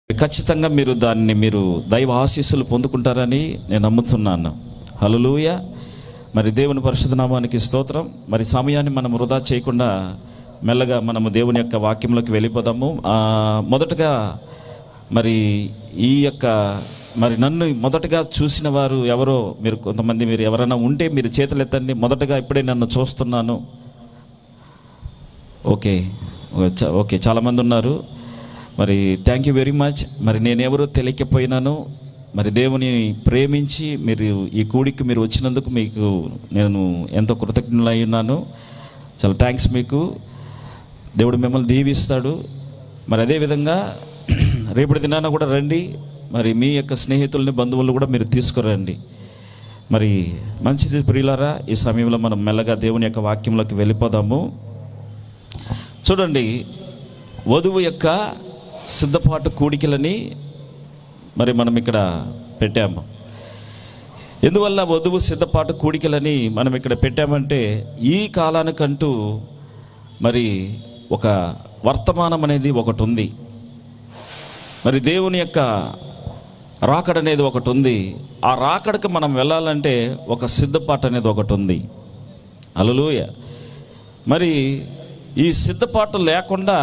ఖచ్చితంగా మీరు దైవ ఆశీస్సులు పొందుకుంటారని నేను నమ్ముతున్నాను. హల్లెలూయా. మరి దేవుని పరిశుద్ధ నామానికి స్తోత్రం. మరి సమయాన్ని మనం వృధా చేయకుండా మెల్లగా మనము దేవుని యొక్క వాక్యంలోకి వెళ్ళిపోదాము. మొదటగా మరి ఈ యొక్క మరి నన్ను మొదటగా చూసిన వారు ఎవరో మీరు కొంతమంది మీరు ఎవరైనా ఉంటే మీరు చేతులు ఎత్తండి. మొదటగా ఇప్పుడే నన్ను చూస్తున్నాను. ఓకే చాలామంది ఉన్నారు. మరి థ్యాంక్ యూ వెరీ మచ్. మరి నేనెవరో తెలియకపోయినాను. మరి దేవుని ప్రేమించి మీరు ఈ కూడికి మీరు వచ్చినందుకు మీకు నేను ఎంతో కృతజ్ఞులై ఉన్నాను. చాలా థ్యాంక్స్ మీకు. దేవుడు మిమ్మల్ని దీవిస్తాడు. మరి అదేవిధంగా రేపటి దినాన కూడా రండి. మరి మీ యొక్క స్నేహితుల్ని బంధువులను కూడా మీరు తీసుకురండి. మరి మంచిది ప్రియులారా. ఈ సమయంలో మనం మెల్లగా దేవుని యొక్క వాక్యంలోకి వెళ్ళిపోదాము. చూడండి, వధువు యొక్క సిద్ధపాటు కూడికలని మరి మనం ఇక్కడ పెట్టాము. ఎందువల్ల వధువు సిద్ధపాటు కూడికలని మనం ఇక్కడ పెట్టామంటే ఈ కాలానికంటూ మరి ఒక వర్తమానం అనేది ఒకటి ఉంది. మరి దేవుని యొక్క రాకడ అనేది ఒకటి ఉంది. ఆ రాకడకు మనం వెళ్ళాలంటే ఒక సిద్ధపాటు అనేది ఒకటి ఉంది. హల్లెలూయా. మరి ఈ సిద్ధపాటు లేకుండా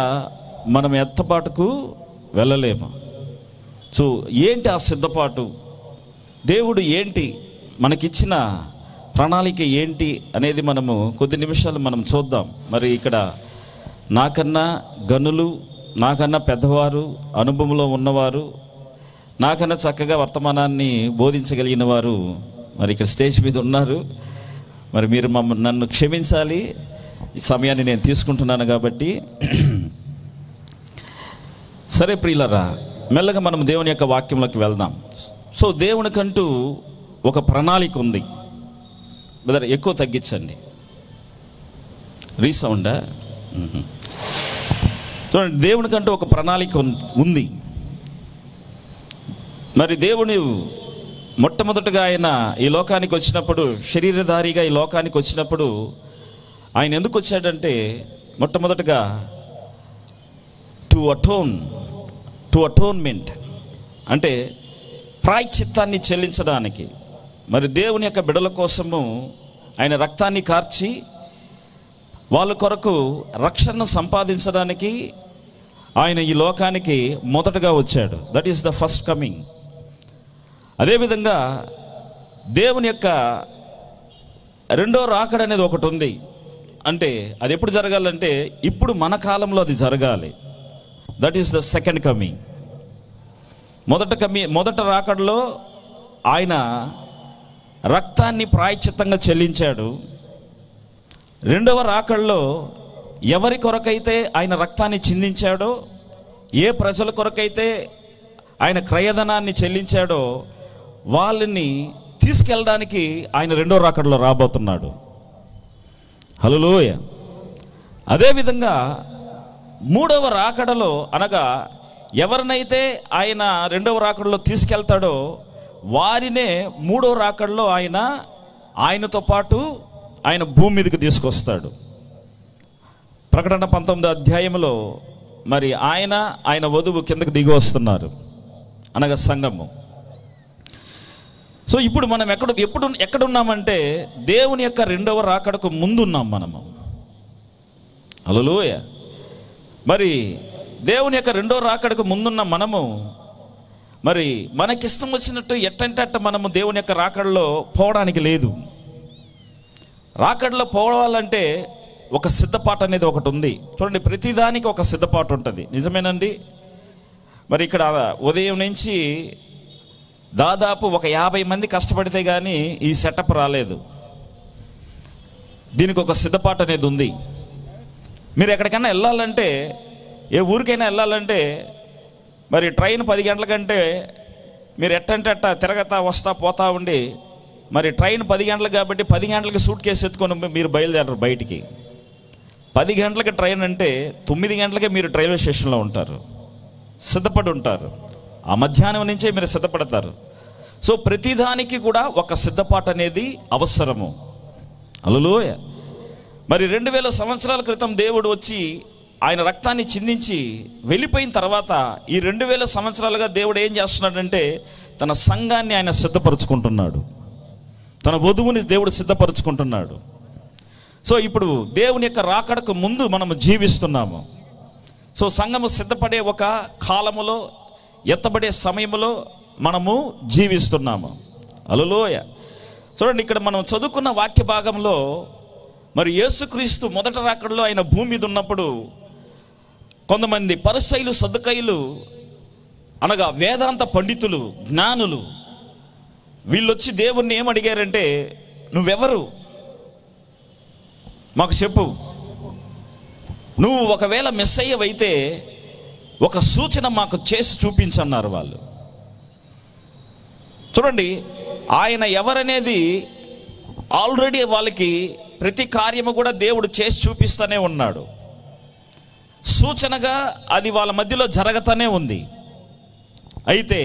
మనం ఎత్తపాటుకు వెళ్ళలేము. సో ఏంటి ఆ సిద్ధపాటు? దేవుడు ఏంటి మనకిచ్చిన ప్రణాళిక ఏంటి అనేది మనము కొద్ది నిమిషాలు మనం చూద్దాం. మరి ఇక్కడ నాకన్నా గనులు, నాకన్నా పెద్దవారు, అనుభవంలో ఉన్నవారు, నాకన్నా చక్కగా వర్తమానాన్ని బోధించగలిగిన వారు మరి ఇక్కడ స్టేజ్ మీద ఉన్నారు. మరి మీరు నన్ను క్షమించాలి, ఈ సమయాన్ని నేను తీసుకుంటున్నాను కాబట్టి. సరే ప్రియులరా, మెల్లగా మనం దేవుని యొక్క వాక్యంలోకి వెళ్దాం. సో దేవునికంటూ ఒక ప్రణాళిక ఉంది. బ్రదర్ ఎక్కువ తగ్గించండి, రీసౌండా. చూడండి, దేవునికంటూ ఒక ప్రణాళిక ఉంది. మరి దేవుని మొట్టమొదటిగా ఆయన ఈ లోకానికి వచ్చినప్పుడు, శరీరధారిగా ఈ లోకానికి వచ్చినప్పుడు ఆయన ఎందుకు వచ్చాడంటే మొట్టమొదటిగా టు అటోన్మెంట్ అంటే ప్రాయశ్చిత్తాన్ని చెల్లించడానికి. మరి దేవుని యొక్క బిడ్డల కోసము ఆయన రక్తాన్ని కార్చి వాళ్ళ కొరకు రక్షణ సంపాదించడానికి ఆయన ఈ లోకానికి మొదటగా వచ్చాడు. That is the first coming. అదేవిధంగా దేవుని యొక్క రెండో రాకడ అనేది ఒకటి ఉంది. అంటే అది ఎప్పుడు జరగాలంటే ఇప్పుడు మన కాలంలో అది జరగాలి. That is the second coming. మొదట రాకడలో ఆయన రక్తాన్ని ప్రాయశ్చిత్తంగా చెల్లించాడు. రెండవ రాకడలో ఎవరి కొరకైతే ఆయన రక్తాన్ని చిందించాడో, ఏ ప్రజల కొరకైతే ఆయన క్రయధనాన్ని చెల్లించాడో వాళ్ళని తీసుకెళ్ళడానికి ఆయన రెండో రాకడలో రాబోతున్నాడు. హల్లెలూయా. అదేవిధంగా మూడవ రాకడలో, అనగా ఎవరినైతే ఆయన రెండవ రాకడలో తీసుకెళ్తాడో వారినే మూడవ రాకడలో ఆయనతో పాటు ఆయన భూమి మీదకి తీసుకొస్తాడు. ప్రకటన 19వ అధ్యాయంలో మరి ఆయన వధువు కిందకు దిగి వస్తున్నారు, అనగా సంఘము. సో ఇప్పుడు మనం ఎక్కడున్నామంటే దేవుని యొక్క రెండవ రాకడకు ముందున్నాం మనము. హల్లెలూయా. మరి దేవుని యొక్క రెండో రాకడకు ముందున్న మనము మరి మనకిష్టం వచ్చినట్టు ఎట్టంటే అట్ట మనము దేవుని యొక్క రాకడలో పోవడానికి లేదు. రాకడలో పోవాలంటే ఒక సిద్ధపాటు అనేది ఒకటి ఉంది. చూడండి, ప్రతిదానికి ఒక సిద్ధపాటు ఉంటుంది. నిజమేనండి. మరి ఇక్కడ ఉదయం నుంచి దాదాపు ఒక 50 మంది కష్టపడితే కానీ ఈ సెటప్ రాలేదు. దీనికి ఒక సిద్ధపాటు అనేది ఉంది. మీరు ఎక్కడికైనా వెళ్ళాలంటే, ఏ ఊరికైనా వెళ్ళాలంటే మరి ట్రైన్ 10 గంటల కంటే మీరు ఎట్టంటే అట్ట తిరగతా వస్తా పోతా ఉండి, మరి ట్రైన్ 10 గంటలకు కాబట్టి 10 గంటలకి సూట్ కేసు ఎత్తుకొని మీరు బయలుదేరరు బయటికి. 10 గంటలకి ట్రైన్ అంటే 9 గంటలకే మీరు రైల్వే స్టేషన్లో ఉంటారు, సిద్ధపడి ఉంటారు. ఆ మధ్యాహ్నం నుంచే మీరు సిద్ధపడతారు. సో ప్రతిదానికి కూడా ఒక సిద్ధపాటు అనేది అవసరము. హల్లెలూయా. మరి 2000 సంవత్సరాల క్రితం దేవుడు వచ్చి ఆయన రక్తాన్ని చిందించి వెళ్ళిపోయిన తర్వాత ఈ 2000 సంవత్సరాలుగా దేవుడు ఏం చేస్తున్నాడంటే తన సంఘాన్ని ఆయన సిద్ధపరచుకుంటున్నాడు, తన వధువుని దేవుడు సిద్ధపరచుకుంటున్నాడు. సో ఇప్పుడు దేవుని యొక్క రాకడకు ముందు మనము జీవిస్తున్నాము. సో సంఘము సిద్ధపడే ఒక కాలములో, ఎత్తబడే సమయంలో మనము జీవిస్తున్నాము. హల్లెలూయా. చూడండి, ఇక్కడ మనం చదువుకున్న వాక్య భాగంలో మరి యేసుక్రీస్తు మొదట రాకడలో ఆయన భూమి మీద ఉన్నప్పుడు కొంతమంది పరిసయ్యులు, సద్దుకయ్యులు అనగా వేదాంత పండితులు, జ్ఞానులు, వీళ్ళొచ్చి దేవుణ్ణి ఏమడిగారంటే, నువ్వెవరు మాకు చెప్పు, నువ్వు ఒకవేళ మెస్సయ్యవైతే ఒక సూచన మాకు చేసి చూపించన్నారు వాళ్ళు. చూడండి, ఆయన ఎవరనేది ఆల్రెడీ వాళ్ళకి ప్రతి కార్యము కూడా దేవుడు చేసి చూపిస్తూనే ఉన్నాడు. సూచనగా అది వాళ్ళ మధ్యలో జరగతానే ఉంది. అయితే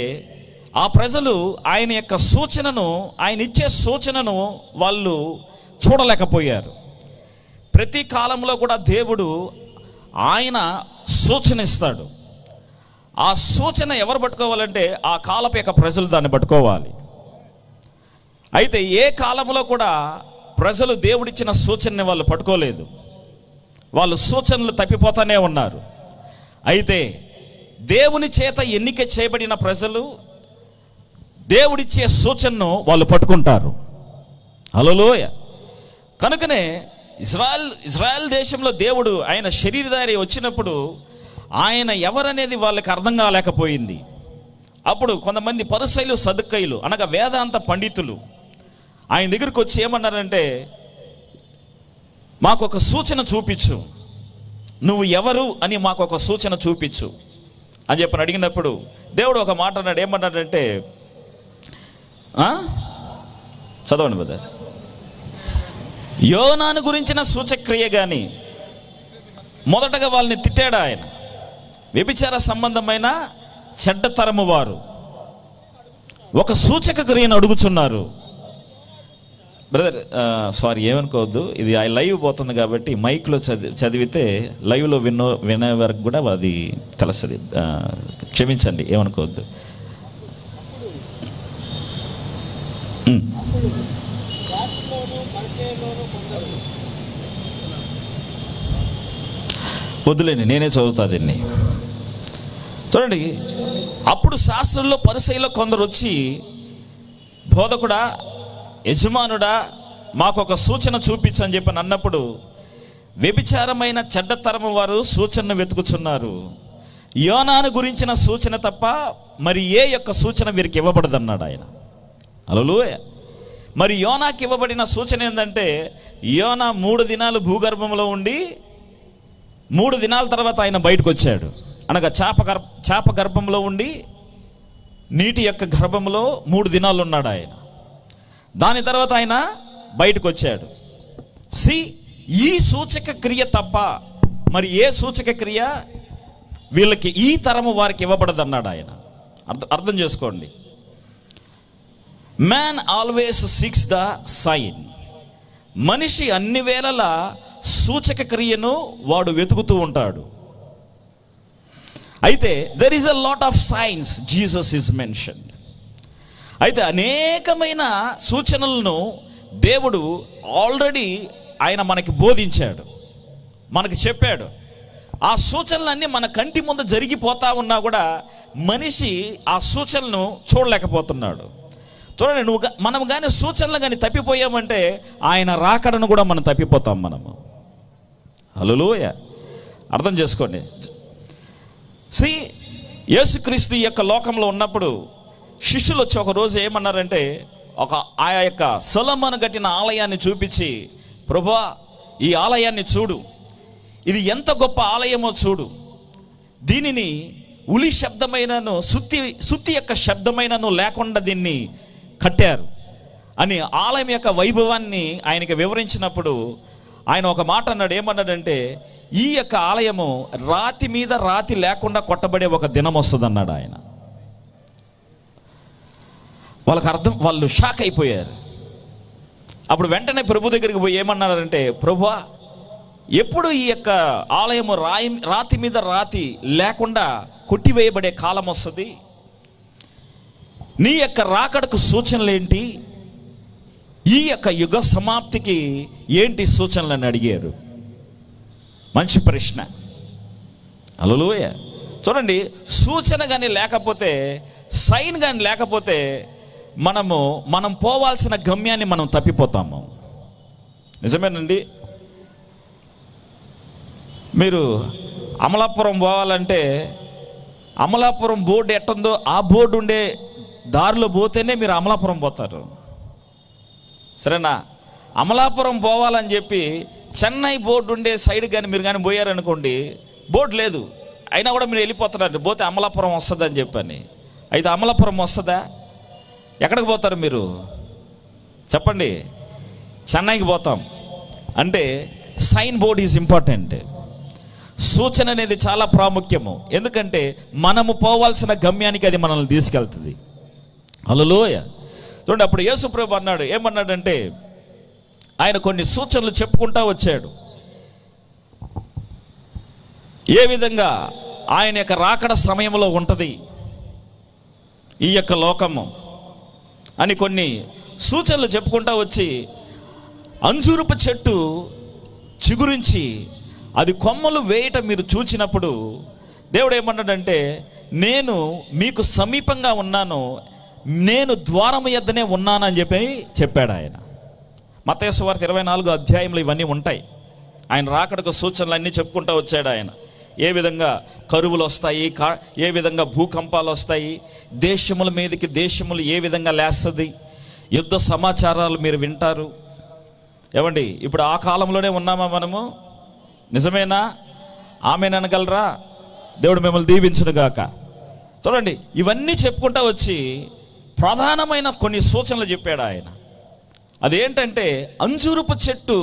ఆ ప్రజలు ఆయన యొక్క సూచనను, ఆయన ఇచ్చే సూచనను వాళ్ళు చూడలేకపోయారు. ప్రతి కాలంలో కూడా దేవుడు ఆయన సూచన ఇస్తాడు. ఆ సూచన ఎవరు పట్టుకోవాలంటే ఆ కాలపు యొక్క ప్రజలు దాన్ని పట్టుకోవాలి. అయితే ఏ కాలంలో కూడా ప్రజలు దేవుడిచ్చిన సూచనని వాళ్ళు పట్టుకోలేదు, వాళ్ళు సూచనలు తప్పిపోతానే ఉన్నారు. అయితే దేవుని చేత ఎన్నిక చేయబడిన ప్రజలు దేవుడిచ్చే సూచనను వాళ్ళు పట్టుకుంటారు. హల్లెలూయా. కనుకనే ఇజ్రాయెల్ దేశంలో దేవుడు ఆయన శరీరధారి వచ్చినప్పుడు ఆయన ఎవరనేది వాళ్ళకి అర్థం కాలేకపోయింది. అప్పుడు కొంతమంది పరిసయ్యులు, సద్దుకయ్యులు అనగా వేదాంత పండితులు ఆయన దగ్గరికి వచ్చి ఏమన్నారంటే, మాకు ఒక సూచన చూపించు, నువ్వు ఎవరు అని మాకు ఒక సూచన చూపించు అని చెప్పి అడిగినప్పుడు దేవుడు ఒక మాట అన్నాడు. ఏమన్నాడంటే, చదవండి బ్రదర్. యోనాను గురించిన సూచక్రియ కానీ మొదటగా వాళ్ళని తిట్టాడు ఆయన. వ్యభిచార సంబంధమైన చెడ్డ తరము వారు ఒక సూచక క్రియను అడుగుతున్నారు. బ్రదర్ సారీ, ఏమనుకోవద్దు, ఇది లైవ్ పోతుంది కాబట్టి మైక్లో చదివితే లైవ్లో వినే వరకు కూడా అది తెలుస్తుంది. క్షమించండి, ఏమనుకోవద్దు. వద్దులేండి, నేనే చదువుతా దీన్ని. చూడండి, అప్పుడు శాస్త్రంలో పరిసయ్యుల్లో కొందరు వచ్చి, బోధకుడా, యజమానుడా, మాకు ఒక సూచన చూపించని చెప్పని అన్నప్పుడు, వ్యభిచారమైన చెడ్డతరము వారు సూచనను వెతుకుచున్నారు, యోనాను గురించిన సూచన తప్ప మరి ఏ యొక్క సూచన వీరికి ఇవ్వబడదన్నాడు ఆయన. హల్లెలూయా. మరి యోనాకి ఇవ్వబడిన సూచన ఏంటంటే, యోనా 3 దినాలు భూగర్భంలో ఉండి 3 దినాల తర్వాత ఆయన బయటకు వచ్చాడు. అనగా చాప గర్భంలో ఉండి నీటి యొక్క గర్భంలో 3 దినాలు ఉన్నాడు ఆయన. దాని తర్వాత ఆయన బయటకు వచ్చాడు. ఈ సూచక క్రియ తప్ప మరి ఏ సూచక క్రియ వీళ్ళకి ఈ తరము వారికి ఇవ్వబడదన్నాడు ఆయన. అర్థం చేసుకోండి. Man always seeks the sign. మనిషి అన్ని వేళలా సూచక క్రియను వాడు వెతుకుతూ ఉంటాడు. అయితే there is a lot of signs Jesus is mentioned. అయితే అనేకమైన సూచనలను దేవుడు ఆల్రెడీ ఆయన మనకి బోధించాడు, మనకి చెప్పాడు. ఆ సూచనలన్నీ మన కంటి ముందు జరిగిపోతా ఉన్నా కూడా మనిషి ఆ సూచనలను చూడలేకపోతున్నాడు. చూడండి, మనం కానీ సూచనలు కానీ తప్పిపోయామంటే ఆయన రాకడను కూడా మనం తప్పిపోతాం మనము. హల్లెలూయా. అర్థం చేసుకోండి. యేసుక్రీస్తు యొక్క లోకంలో ఉన్నప్పుడు శిష్యులు వచ్చి ఒక రోజు ఏమన్నారంటే, ఆ యొక్క సొలొమోను కట్టిన ఆలయాన్ని చూపించి, ప్రభువా, ఈ ఆలయాన్ని చూడు, ఇది ఎంత గొప్ప ఆలయమో చూడు, దీనిని ఉలి శబ్దమైనను సుత్తి యొక్క శబ్దమైనను లేకుండా దీన్ని కట్టారు అని ఆలయం యొక్క వైభవాన్ని ఆయనకి వివరించినప్పుడు ఆయన ఒక మాట అన్నాడు. ఏమన్నాడంటే, ఈ యొక్క ఆలయము రాతి మీద రాతి లేకుండా కొట్టబడే ఒక దినం వస్తుంది అన్నాడు ఆయన. వాళ్ళు షాక్ అయిపోయారు. అప్పుడు వెంటనే ప్రభు దగ్గరికి పోయి ఏమన్నారంటే, ప్రభువా, ఎప్పుడు ఈ యొక్క ఆలయము రాతి మీద రాతి లేకుండా కొట్టివేయబడే కాలం వస్తుంది? నీ యొక్క రాకడకు సూచనలు ఏంటి? ఈ యొక్క యుగ సమాప్తికి ఏంటి సూచనలు అని అడిగారు. మంచి ప్రశ్న. హల్లెలూయా. చూడండి, సూచన కానీ లేకపోతే, సైన్ కానీ లేకపోతే మనం పోవాల్సిన గమ్యాన్ని మనం తప్పిపోతాము. నిజమేనండి. మీరు అమలాపురం పోవాలంటే అమలాపురం బోర్డు ఎట్టుందో ఆ బోర్డు ఉండే దారిలో పోతేనే మీరు అమలాపురం పోతారు. సరేనా? అమలాపురం పోవాలని చెప్పి చెన్నై బోర్డు ఉండే సైడ్ కానీ మీరు కానీ పోయారనుకోండి, బోర్డు లేదు, అయినా కూడా మీరు వెళ్ళిపోతున్నారు. పోతే అమలాపురం వస్తుంది అని చెప్పని. అయితే అమలాపురం వస్తుందా? ఎక్కడికి పోతారు మీరు చెప్పండి? చెన్నైకి పోతాం. అంటే సైన్ బోర్డ్ ఈజ్ ఇంపార్టెంట్. సూచన అనేది చాలా ప్రాముఖ్యము. ఎందుకంటే మనము పోవాల్సిన గమ్యానికి అది మనల్ని తీసుకెళ్తుంది. హల్లెలూయా. చూడండి, అప్పుడు యేసు ప్రభు అన్నాడు, ఏమన్నాడంటే, ఆయన కొన్ని సూచనలు చెప్పుకుంటా వచ్చాడు. ఏ విధంగా ఆయన యొక్క రాకడ సమయంలో ఉంటుంది ఈ యొక్క లోకము అని కొన్ని సూచనలు చెప్పుకుంటా వచ్చి, అంజూరపు చెట్టు చిగురించి అది కొమ్మలు వేయటం మీరు చూచినప్పుడు దేవుడు ఏమన్నాడంటే, నేను మీకు సమీపంగా ఉన్నాను, నేను ద్వారము యొద్దనే ఉన్నాను అని చెప్పాడు ఆయన. మత్తయి సువార్త 24వ అధ్యాయంలో ఇవన్నీ ఉంటాయి. ఆయన రాకడకు సూచనలు అన్నీ చెప్పుకుంటూ వచ్చాడు ఆయన. ఏ విధంగా కరువులు వస్తాయి, ఏ విధంగా భూకంపాలు వస్తాయి, దేశముల మీదకి దేశములు ఏ విధంగా లేస్తుంది, యుద్ధ సమాచారాలు మీరు వింటారు. ఏమండి, ఇప్పుడు ఆ కాలంలోనే ఉన్నామా మనము? నిజమేనా? ఆమేననగలరా? దేవుడు మిమ్మల్ని దీవించునుగాక. చూడండి, ఇవన్నీ చెప్పుకుంటా వచ్చి ప్రధానమైన కొన్ని సూచనలు చెప్పాడు ఆయన. అదేంటంటే, అంజూరపు చెట్టు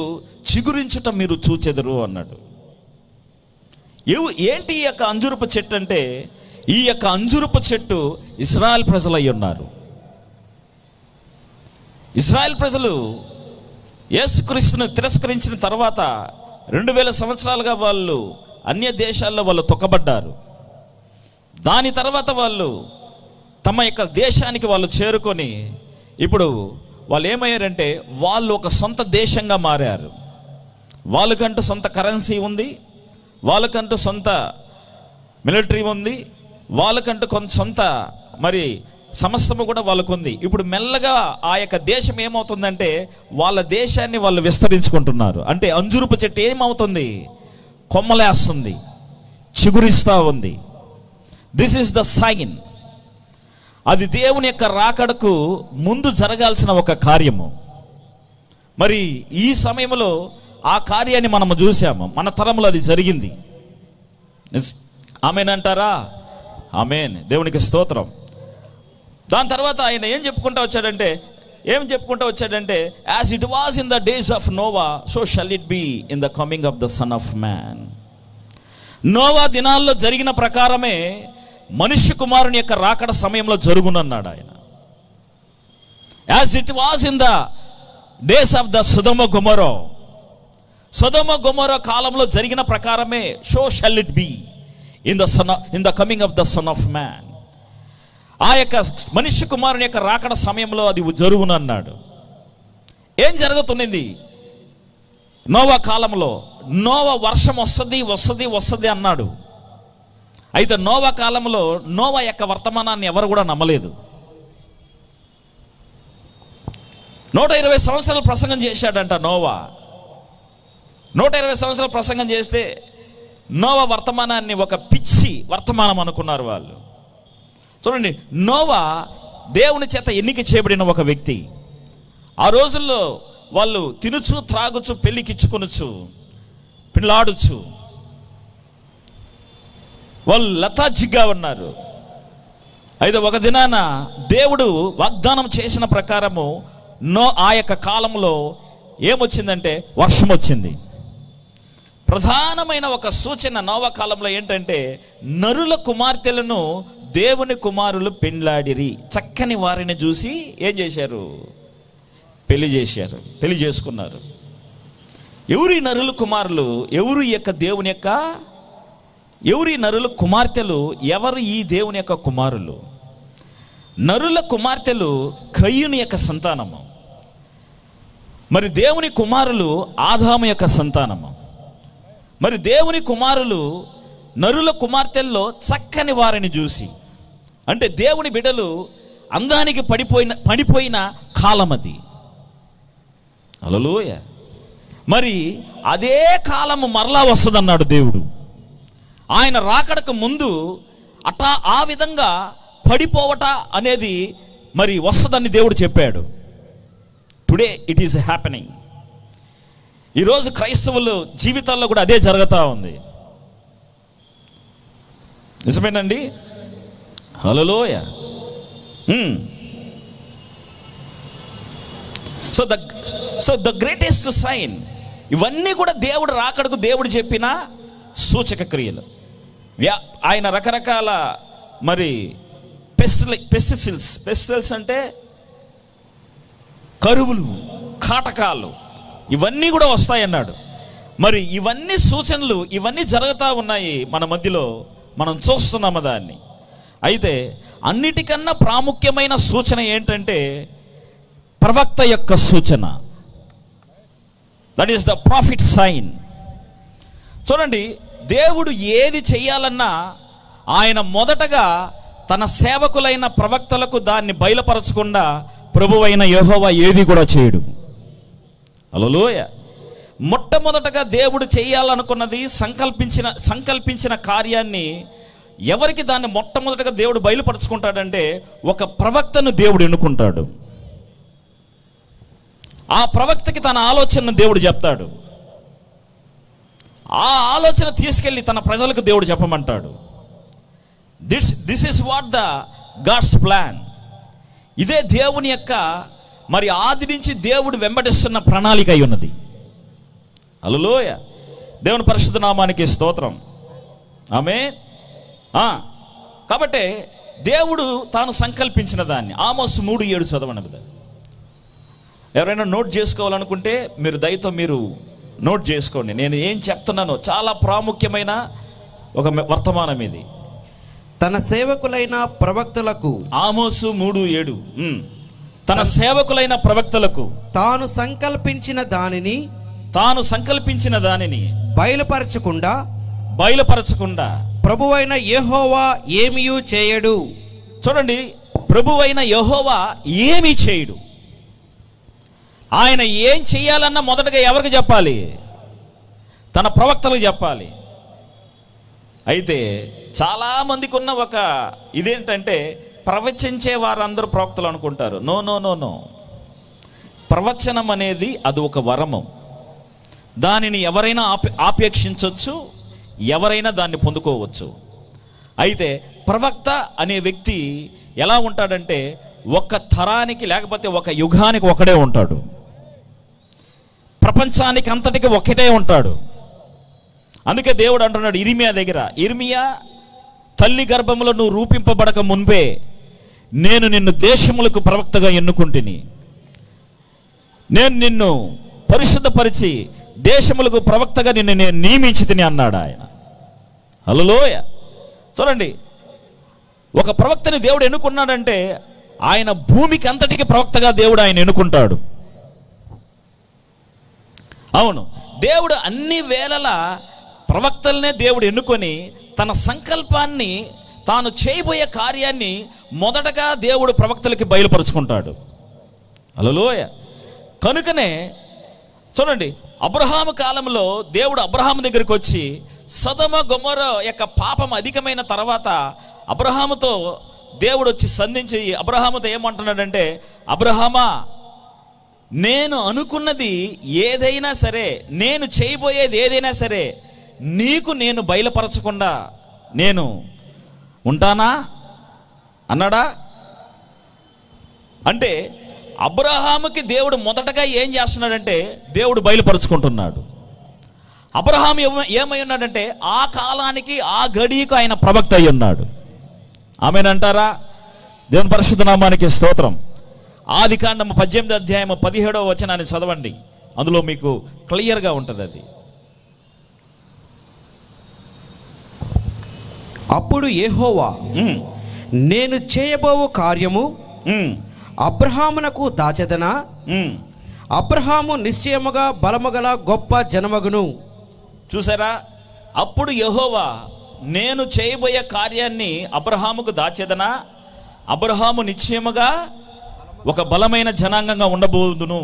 చిగురించటం మీరు చూచెదరు అన్నాడు. ఏంటి ఈ యొక్క అంజూరపు చెట్టు అంటే, ఈ యొక్క అంజూరపు చెట్టు ఇశ్రాయేల్ ప్రజలు అయి ఉన్నారు. ఇశ్రాయేల్ ప్రజలు యేసుక్రీస్తును తిరస్కరించిన తర్వాత 2000 సంవత్సరాలుగా వాళ్ళు అన్య దేశాల్లో వాళ్ళు తొక్కబడ్డారు. దాని తర్వాత వాళ్ళు తమ యొక్క దేశానికి వాళ్ళు చేరుకొని ఇప్పుడు వాళ్ళు ఏమయ్యారంటే, వాళ్ళు ఒక సొంత దేశంగా మారారు. వాళ్ళకంటూ సొంత కరెన్సీ ఉంది, వాళ్ళకంటూ సొంత మిలిటరీ ఉంది, వాళ్ళకంటూ కొంత సొంత మరి సమస్తము కూడా వాళ్ళకు ఉంది. ఇప్పుడు మెల్లగా ఆ యొక్క దేశం ఏమవుతుందంటే, వాళ్ళ దేశాన్ని వాళ్ళు విస్తరించుకుంటున్నారు. అంటే అంజూరపు చెట్టు ఏమవుతుంది? కొమ్మలేస్తుంది, చిగురిస్తూ ఉంది. This is the sign. అది దేవుని యొక్క రాకడకు ముందు జరగాల్సిన ఒక కార్యము. మరి ఈ సమయంలో ఆ కార్యాన్ని మనము చూసాము, మన తరంలో అది జరిగింది. ఆమేన్ అంటారా? ఆమేన్. దేవునికి స్తోత్రం. దాని తర్వాత ఆయన ఏం చెప్పుకుంటూ వచ్చాడంటే, as it was in the days of Noah, so shall it be in the coming of the son of man. Noah దినాల్లో జరిగిన ప్రకారమే మనుష్య కుమారుని యొక్క రాకడ సమయంలో జరుగునన్నాడు ఆయన. As it was in the days of the Sodom Gomorrah కాలంలో జరిగిన ప్రకారమే, so shall it be in the coming of the son of man. ఆ యొక్క మనుష్య కుమారుని యొక్క రాకడ సమయంలో అది జరుగునన్నాడు. ఏం జరుగుతున్నది? నోవా కాలంలో నోవా వర్షం వస్తుంది అన్నాడు. అయితే నోవా కాలంలో నోవా యొక్క వర్తమానాన్ని ఎవరు కూడా నమ్మలేదు. 120 సంవత్సరాలు ప్రసంగం చేశాడంట నోవా. 120 సంవత్సరాలు ప్రసంగం చేస్తే నోవా వర్తమానాన్ని ఒక పిచ్చి వర్తమానం అనుకున్నారు వాళ్ళు. చూడండి, నోవా దేవుని చేత ఎన్నిక చేయబడిన ఒక వ్యక్తి. ఆ రోజుల్లో వాళ్ళు తినుచు త్రాగుచు పెళ్లికిచ్చుకొనుచు పిల్లాడుచు వాళ్ళు లతాజిగ్గా ఉన్నారు. అయితే ఒక దినాన దేవుడు వాగ్దానం చేసిన ప్రకారము ఆ యొక్క కాలంలో ఏమొచ్చిందంటే వర్షం వచ్చింది. ప్రధానమైన ఒక సూచన నోవా కాలంలో ఏంటంటే, నరుల కుమార్తెలను దేవుని కుమారులు పెండ్లాడిరి. చక్కని వారిని చూసి ఏం చేశారు? పెళ్లి చేసుకున్నారు. ఎవరి నరుల కుమారులు, ఎవరు ఈ యొక్క దేవుని యొక్క, ఎవరి నరుల కుమార్తెలు, ఎవరు ఈ దేవుని యొక్క కుమారులు? నరుల కుమార్తెలు కయ్యూని యొక్క సంతానము, మరి దేవుని కుమారులు ఆదాము యొక్క సంతానము. మరి దేవుని కుమారులు నరుల కుమార్తెల్లో చక్కని వారిని చూసి, అంటే దేవుని బిడ్డలు అందానికి పడిపోయిన కాలం అది. హల్లెలూయా. మరి అదే కాలము మరలా వస్తుందన్నాడు దేవుడు. ఆయన రాకడకు ముందు ఆ విధంగా పడిపోవట అనేది మరి వస్తుందని దేవుడు చెప్పాడు. Today it is happening. ఈరోజు క్రైస్తవుల జీవితాల్లో కూడా అదే జరుగుతూ ఉంది. నిజమేనండి. హల్లెలూయా. సో ద గ్రేటెస్ట్ సైన్, ఇవన్నీ కూడా దేవుడు రాకడకు దేవుడు చెప్పిన సూచక క్రియలు. ఆయన రకరకాల మరి పెస్టిసైడ్స్ అంటే కరువులు, కాటకాలు, ఇవన్నీ కూడా వస్తాయన్నాడు. మరి ఇవన్నీ సూచనలు, ఇవన్నీ జరుగుతూ ఉన్నాయి మన మధ్యలో, మనం చూస్తున్నాము దాన్ని. అయితే అన్నిటికన్నా ప్రాముఖ్యమైన సూచన ఏంటంటే ప్రవక్త యొక్క సూచన. That is the prophet sign. చూడండి, దేవుడు ఏది చెయ్యాలన్నా ఆయన మొదటగా తన సేవకులైన ప్రవక్తలకు దాన్ని బయలుపరచకుండా ప్రభువైన యెహోవా ఏది కూడా చేయడు. హల్లెలూయా. మొట్టమొదటగా దేవుడు చేయాలనుకున్నది, సంకల్పించిన కార్యాన్ని ఎవరికి దాన్ని మొట్టమొదటగా దేవుడు బయలుపరుచుకుంటాడంటే ఒక ప్రవక్తను దేవుడు ఎన్నుకుంటాడు. ఆ ప్రవక్తకి తన ఆలోచనను దేవుడు చెప్తాడు. ఆ ఆలోచన తీసుకెళ్ళి తన ప్రజలకు దేవుడు చెప్పమంటాడు. This is what the God's plan. ఇదే దేవుని యొక్క మరి ఆది నుంచి దేవుడు వెంబడిస్తున్న ప్రణాళిక అయి ఉన్నది. హల్లెలూయా. దేవుని పరిశుద్ధ నామానికి స్తోత్రం. ఆమేన్. కాబట్టి దేవుడు తాను సంకల్పించిన దాన్ని ఆమోస్ 3:7 చదవండి. ఎవరైనా నోట్ చేసుకోవాలనుకుంటే మీరు దయతో మీరు నోట్ చేసుకోండి. నేను ఏం చెప్తున్నానో చాలా ప్రాముఖ్యమైన ఒక వర్తమానం ఇది. తన సేవకులైన ప్రవక్తలకు, ఆమోసు 3:7, తన సేవకులైన ప్రవక్తలకు తాను సంకల్పించిన దానిని బయలుపరచకుండా ప్రభువైన యెహోవా ఏమీ చేయడు. చూడండి, ప్రభువైన యెహోవా ఏమీ చేయడు. ఆయన ఏం చెయ్యాలన్నా మొదటగా ఎవరికి చెప్పాలి? తన ప్రవక్తలకు చెప్పాలి. అయితే చాలామందికి ఉన్న ఒక ఇదేంటంటే ప్రవచించే వారందరూ ప్రవక్తలు అనుకుంటారు. No no no no. ప్రవచనం అనేది అది ఒక వరము. దానిని ఎవరైనా ఆపేక్షించవచ్చు, ఎవరైనా దాన్ని పొందుకోవచ్చు. అయితే ప్రవక్త అనే వ్యక్తి ఎలా ఉంటాడంటే ఒక తరానికి లేకపోతే ఒక యుగానికి ఒకడే ఉంటాడు. ప్రపంచానికి అంతటికి ఒకటే ఉంటాడు. అందుకే దేవుడు అంటున్నాడు ఇర్మియా దగ్గర, ఇర్మియా తల్లి గర్భంలో నువ్వు రూపింపబడక మున్పే నేను నిన్ను దేశములకు ప్రవక్తగా ఎన్నుకుంటుని, నేను నిన్ను పరిశుద్ధపరిచి దేశములకు ప్రవక్తగా నిన్ను నేను నియమించి తిని అన్నాడు ఆయన. హల్లెలూయా. చూడండి, ఒక ప్రవక్తని దేవుడు ఎన్నుకున్నాడంటే ఆయన భూమికి అంతటికి ప్రవక్తగా దేవుడు ఆయన ఎన్నుకుంటాడు. అవును, దేవుడు అన్ని వేళలా ప్రవక్తలనే దేవుడు ఎన్నుకొని తన సంకల్పాన్ని, తాను చేయబోయే కార్యాన్ని మొదటగా దేవుడు ప్రవక్తలకి బయలుపరుచుకుంటాడు. హల్లెలూయా. కనుకనే చూడండి, అబ్రహాము కాలంలో దేవుడు అబ్రహాము దగ్గరికి వచ్చి సొదొమ గొమొర్రా యొక్క పాపం అధికమైన తర్వాత అబ్రహాముతో దేవుడు వచ్చి సంధించి అబ్రహాముతో ఏమంటున్నాడంటే, అబ్రహామా, నేను అనుకున్నది ఏదైనా సరే, నేను చేయబోయేది ఏదైనా సరే నీకు నేను బయలుపరచకుండా నేను ఉంటానా అన్నాడా? అంటే అబ్రహాముకి దేవుడు మొదటగా ఏం చేస్తున్నాడంటే దేవుడు బయలుపరుచుకుంటున్నాడు. అబ్రహాము ఏమై ఉన్నాడంటే ఆ కాలానికి ఆ గడియకు ఆయన ప్రవక్త అయి ఉన్నాడు. ఆమేనంటారా? దేవుని పరిశుద్ధ నామానికి స్తోత్రం. ఆదికాండము 18వ అధ్యాయము 17వ వచనాన్ని చదవండి. అందులో మీకు క్లియర్గా ఉంటుంది అది. అప్పుడు యెహోవా నేను చేయబోవు కార్యము అబ్రహామునకు దాచెదనా? అబ్రహాము నిశ్చయముగా బలముగల గొప్ప జనమగును. చూసారా? అప్పుడు యెహోవా నేను చేయబోయే కార్యాన్ని అబ్రహాముకు దాచెదనా? అబ్రహాము నిశ్చయముగా ఒక బలమైన జనాంగంగా ఉండబోదును.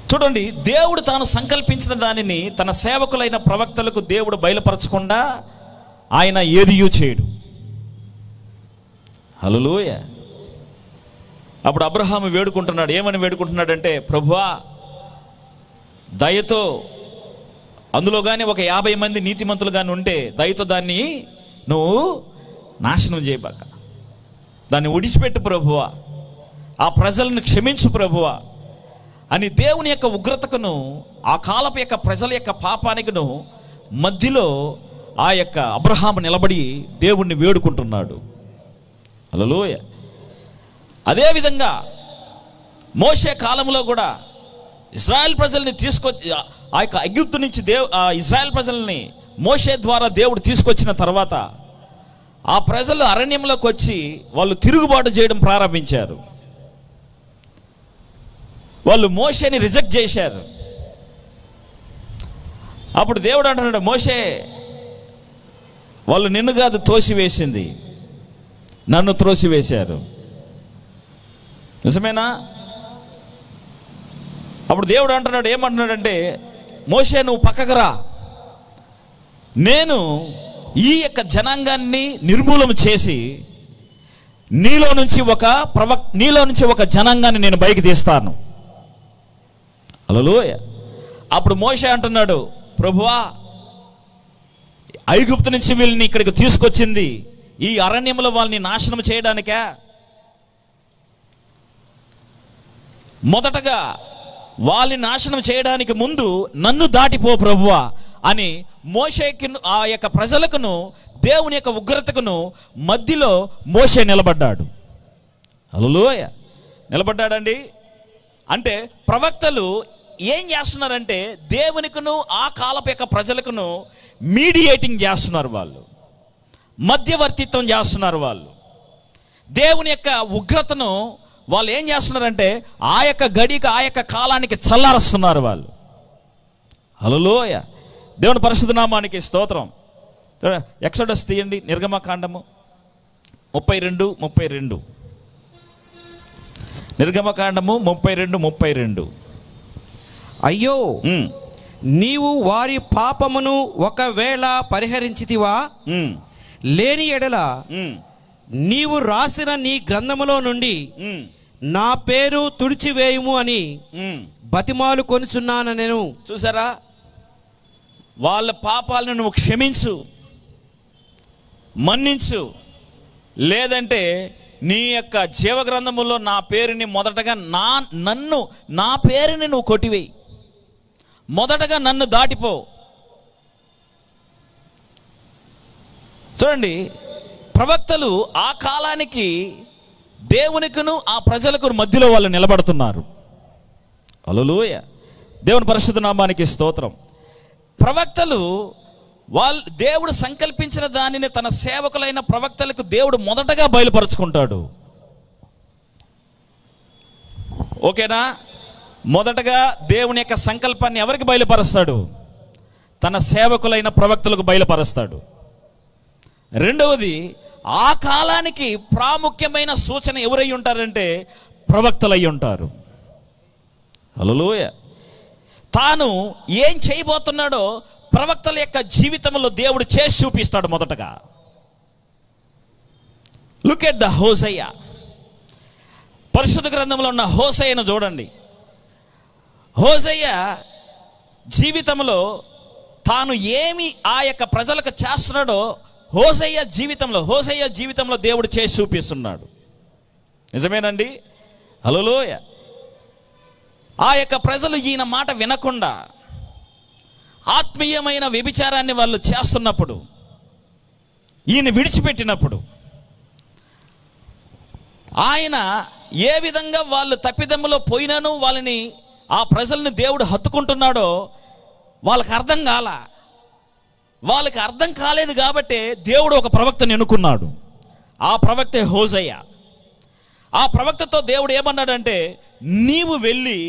చూడండి, దేవుడు తాను సంకల్పించిన దానిని తన సేవకులైన ప్రవక్తలకు దేవుడు బయలుపరచకుండా ఆయన ఏదియూ చేయడు. హల్లెలూయా. అప్పుడు అబ్రహాము వేడుకుంటున్నాడు. ఏమని వేడుకుంటున్నాడంటే, ప్రభువా దయతో అందులో కానీ ఒక 50 మంది నీతిమంతులు కానీ ఉంటే దయతో దాన్ని నువ్వు నాశనం చేయబాక, దాన్ని విడిచిపెట్టు ప్రభువా, ఆ ప్రజలను క్షమించు ప్రభువా అని దేవుని యొక్క ఉగ్రతకును ఆ కాలపు యొక్క ప్రజల యొక్క పాపానికిను మధ్యలో ఆ యొక్క అబ్రహాము నిలబడి దేవుణ్ణి వేడుకుంటున్నాడు. హల్లెలూయా. అదేవిధంగా మోషే కాలంలో కూడా ఇశ్రాయేల్ ప్రజల్ని తీసుకొచ్చి ఆ యొక్క ఐగుప్తు నుంచి ఇశ్రాయేల్ ప్రజల్ని మోషే ద్వారా దేవుడు తీసుకొచ్చిన తర్వాత ఆ ప్రజలు అరణ్యంలోకి వచ్చి వాళ్ళు తిరుగుబాటు చేయడం ప్రారంభించారు. వాళ్ళు మోషేని రిజెక్ట్ చేశారు. అప్పుడు దేవుడు అంటున్నాడు, మోషే వాళ్ళు నిన్ను కాదు తోసివేసింది, నన్ను త్రోసివేశారు. నిజమేనా? అప్పుడు దేవుడు అంటున్నాడు, ఏమంటున్నాడంటే, మోషే నువ్వు పక్కకు రా, నేను ఈ యొక్క జనాంగాన్ని నిర్మూలన చేసి నీలో నుంచి ఒక జనాంగాన్ని నేను బయటికి తీస్తాను. హల్లెలూయా. అప్పుడు మోషే అంటున్నాడు, ప్రభువా ఐగుప్తు నుంచి వీళ్ళని ఇక్కడికి తీసుకొచ్చింది ఈ అరణ్యంలో వాళ్ళని నాశనం చేయడానికా? మొదటగా వాళ్ళని నాశనం చేయడానికి ముందు నన్ను దాటిపో ప్రభువా అని మోషేకి ఆ యొక్క ప్రజలకును దేవుని యొక్క ఉగ్రతకును మధ్యలో మోషే నిలబడ్డాడు. హల్లెలూయా. నిలబడ్డాడండి. అంటే ప్రవక్తలు ఏం చేస్తున్నారంటే దేవునికును ఆ కాలపు యొక్క ప్రజలకును మీడియేటింగ్ చేస్తున్నారు. వాళ్ళు మధ్యవర్తిత్వం చేస్తున్నారు. వాళ్ళు దేవుని యొక్క ఉగ్రతను వాళ్ళు ఏం చేస్తున్నారంటే ఆ యొక్క గడికి ఆ యొక్క కాలానికి చల్లారుస్తున్నారు వాళ్ళు. హల్లెలూయా. దేవుని పరిశుద్ధ నామానికి స్తోత్రం. ఎక్సోడస్ తీయండి, నిర్గమకాండము 32:32. నిర్గమకాండము 32:32. అయ్యో, నీవు వారి పాపమును ఒకవేళ పరిహరించితివా, లేని ఎడల నీవు రాసిన నీ గ్రంథములో నుండి నా పేరు తుడిచివేయుము అని బతిమాలు కొనుచున్నాను నేను. చూసారా? వాళ్ళ పాపాలను నువ్వు క్షమించు, మన్నించు, లేదంటే నీ యొక్క జీవ గ్రంథములో నా పేరుని మొదటగా నా పేరుని నువ్వు కొట్టివేయి, మొదటగా నన్ను దాటిపో. చూడండి, ప్రవక్తలు ఆ కాలానికి దేవునికును ఆ ప్రజలకు మధ్యలో వాళ్ళు నిలబడుతున్నారు. హల్లెలూయా. దేవుని పరిశుద్ధ నామానికి స్తోత్రం. ప్రవక్తలు దేవుడు సంకల్పించిన దానిని తన సేవకులైన ప్రవక్తలకు దేవుడు మొదటగా బయలుపరుచుకుంటాడు. ఓకేనా? మొదటగా దేవుని యొక్క సంకల్పాన్ని ఎవరికి బయలుపరుస్తాడు? తన సేవకులైన ప్రవక్తలకు బయలుపరుస్తాడు. రెండవది, ఆ కాలానికి ప్రాముఖ్యమైన సూచన ఎవరై ఉంటారంటే ప్రవక్తలై ఉంటారు. హల్లెలూయా. తాను ఏం చేయబోతున్నాడో ప్రవక్తల యొక్క జీవితంలో దేవుడు చేసి చూపిస్తాడు. మొదటగా లుక్ ఎట్ ద హోసయ్య. పరిశుద్ధ గ్రంథంలో ఉన్న హోసయ్యను చూడండి. హోసయ్య జీవితంలో తాను ఏమి ఆ యొక్క ప్రజలకు చేస్తున్నాడో హోసయ్య జీవితంలో దేవుడు చేసి చూపిస్తున్నాడు. నిజమేనండి? హల్లెలూయా. ఆ యొక్క ప్రజలు ఈయన మాట వినకుండా ఆత్మీయమైన వ్యభిచారాన్ని వాళ్ళు చేస్తున్నప్పుడు, ఈయన విడిచిపెట్టినప్పుడు ఆయన ఏ విధంగా వాళ్ళు తప్పిదమ్మలో పోయినాను వాళ్ళని ఆ ప్రజల్ని దేవుడు హత్తుకుంటున్నాడో వాళ్ళకి అర్థం కాల. వాళ్ళకి అర్థం కాలేదు కాబట్టి దేవుడు ఒక ప్రవక్తను ఎన్నుకున్నాడు. ఆ ప్రవక్తే హోజయ్య. ఆ ప్రవక్తతో దేవుడు ఏమన్నాడంటే, నీవు వెళ్ళి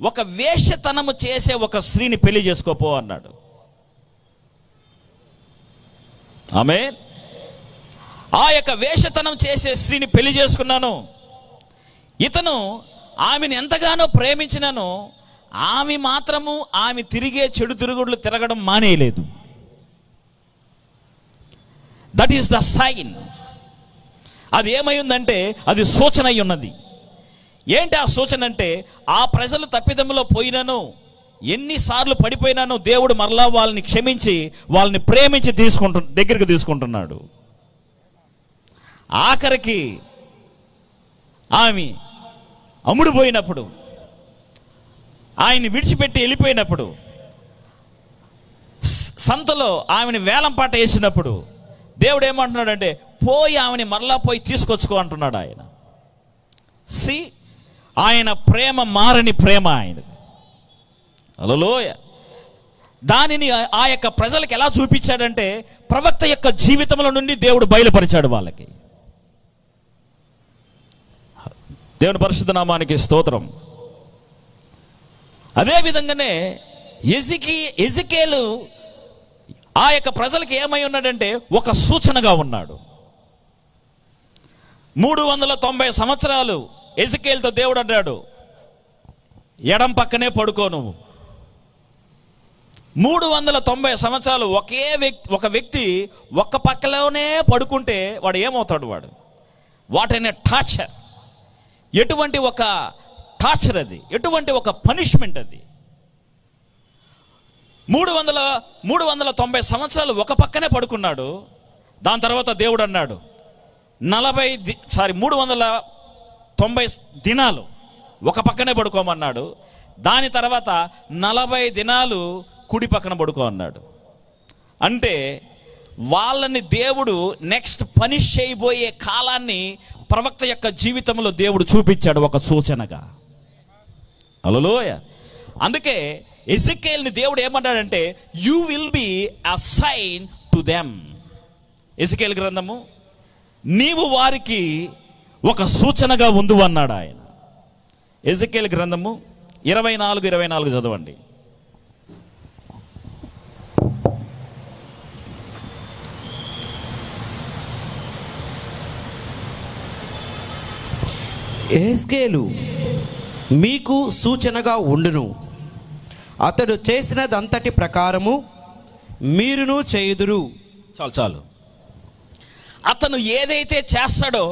ఒక వేశ్యతనము చేసే ఒక స్త్రీని పెళ్లి చేసుకోపో అన్నాడు. ఆమేన్. ఆ యొక్క వేశ్యతనం చేసే స్త్రీని పెళ్లి చేసుకున్నాను. ఇతను ఆమెను ఎంతగానో ప్రేమించినాను, ఆమె మాత్రము ఆమె తిరిగే చెడు తిరుగుడులు తిరగడం మానేయలేదు. That is the sign. అది ఏమైందంటే అది సూచన అయి ఉన్నది. ఏంటి ఆ సూచన అంటే, ఆ ప్రజలు తప్పిదములో పోయినాను, ఎన్నిసార్లు పడిపోయినాను, దేవుడు మరలా వాళ్ళని క్షమించి వాళ్ళని ప్రేమించి దగ్గరికి తీసుకుంటున్నాడు. ఆఖరికి ఆమె అమ్ముడుపోయినప్పుడు, ఆయన్ని విడిచిపెట్టి వెళ్ళిపోయినప్పుడు, సంతలో ఆమెను వేలంపాట వేసినప్పుడు దేవుడు ఏమంటున్నాడంటే, పోయి ఆమెని మరలా పోయి తీసుకొచ్చుకో అంటున్నాడు ఆయన. ఆయన ప్రేమ మారని ప్రేమ ఆయనది. హల్లెలూయా. దానిని ఆ యొక్క ప్రజలకు ఎలా చూపించాడంటే, ప్రవక్త యొక్క జీవితంలో నుండి దేవుడు బయలుపరిచాడు వాళ్ళకి. దేవుని పరిశుద్ధ నామానికి స్తోత్రం. అదే విధంగానే ఎజికేలు ఆ యొక్క ప్రజలకు ఏమై ఉన్నాడంటే ఒక సూచనగా ఉన్నాడు. 390 సంవత్సరాలు ఎజికేలుతో దేవుడు అన్నాడు, ఎడం పక్కనే పడుకో నువ్వు. 390 సంవత్సరాలు ఒక వ్యక్తి ఒక్క పక్కలోనే పడుకుంటే వాడు ఏమవుతాడు? వాట్ అనే టార్చర్! ఎటువంటి ఒక టార్చర్ అది, ఎటువంటి ఒక పనిష్మెంట్ అది. 390 సంవత్సరాలు ఒక పక్కనే పడుకున్నాడు. దాని తర్వాత దేవుడు అన్నాడు 390 దినాలు ఒక పక్కనే పడుకోమన్నాడు. దాని తర్వాత 40 దినాలు కుడి పక్కన పడుకో అన్నాడు. అంటే వాళ్ళని దేవుడు నెక్స్ట్ పనిష్ చేయబోయే కాలాన్ని ప్రవక్త యొక్క జీవితంలో దేవుడు చూపించాడు ఒక సూచనగా. హల్లెలూయా. అందుకే ఎజికేల్ని దేవుడు ఏమన్నాడంటే, you will be a sign to them. Ezekiel గ్రంథము, నీవు వారికి ఒక సూచనగా ఉండు అన్నాడు ఆయన. ఎజికేల్ గ్రంథము 24 చదవండి. యెహెజ్కేలు మీకు సూచనగా ఉండును, అతడు చేసినదంతటి ప్రకారము మీరును చేయుదురు. చాలు. అతను ఏదైతే చేస్తాడో,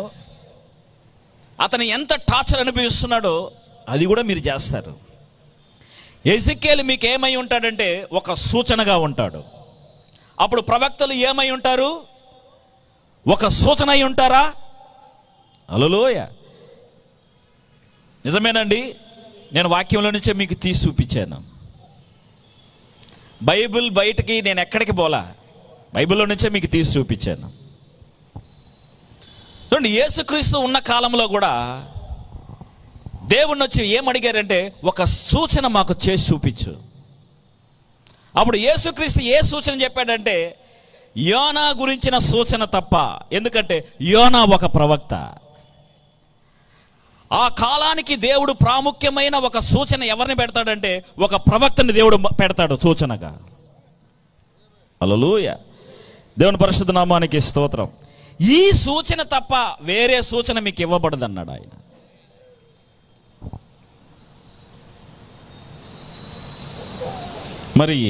అతను ఎంత టార్చర్ అనుభవిస్తున్నాడో అది కూడా మీరు చేస్తారు. ఎజికేలు మీకు ఏమై ఉంటాడంటే ఒక సూచనగా ఉంటాడు. అప్పుడు ప్రవక్తలు ఏమై ఉంటారు? ఒక సూచన అయి ఉంటారా? హల్లెలూయా. నిజమేనండి. నేను వాక్యంలో నుంచే మీకు తీసి చూపించాను. బైబిల్ బయటకి నేను ఎక్కడికి పోలా, బైబిల్లో నుంచే మీకు తీసి చూపించాను. చూడండి, యేసుక్రీస్తు ఉన్న కాలంలో కూడా దేవుణ్ణి వచ్చి ఏమడిగారంటే, ఒక సూచన మాకు చేసి చూపించు. అప్పుడు యేసుక్రీస్తు ఏ సూచన చెప్పాడంటే, యోనా గురించిన సూచన తప్ప. ఎందుకంటే యోనా ఒక ప్రవక్త. ఆ కాలానికి దేవుడు ప్రాముఖ్యమైన ఒక సూచన ఎవరిని పెడతాడంటే ఒక ప్రవక్తని దేవుడు పెడతాడు సూచనగా. హల్లెలూయా. దేవుని పరిశుద్ధ నామానికి స్తోత్రం. ఈ సూచన తప్ప వేరే సూచన మీకు ఇవ్వబడదు అన్నాడు ఆయన. మరి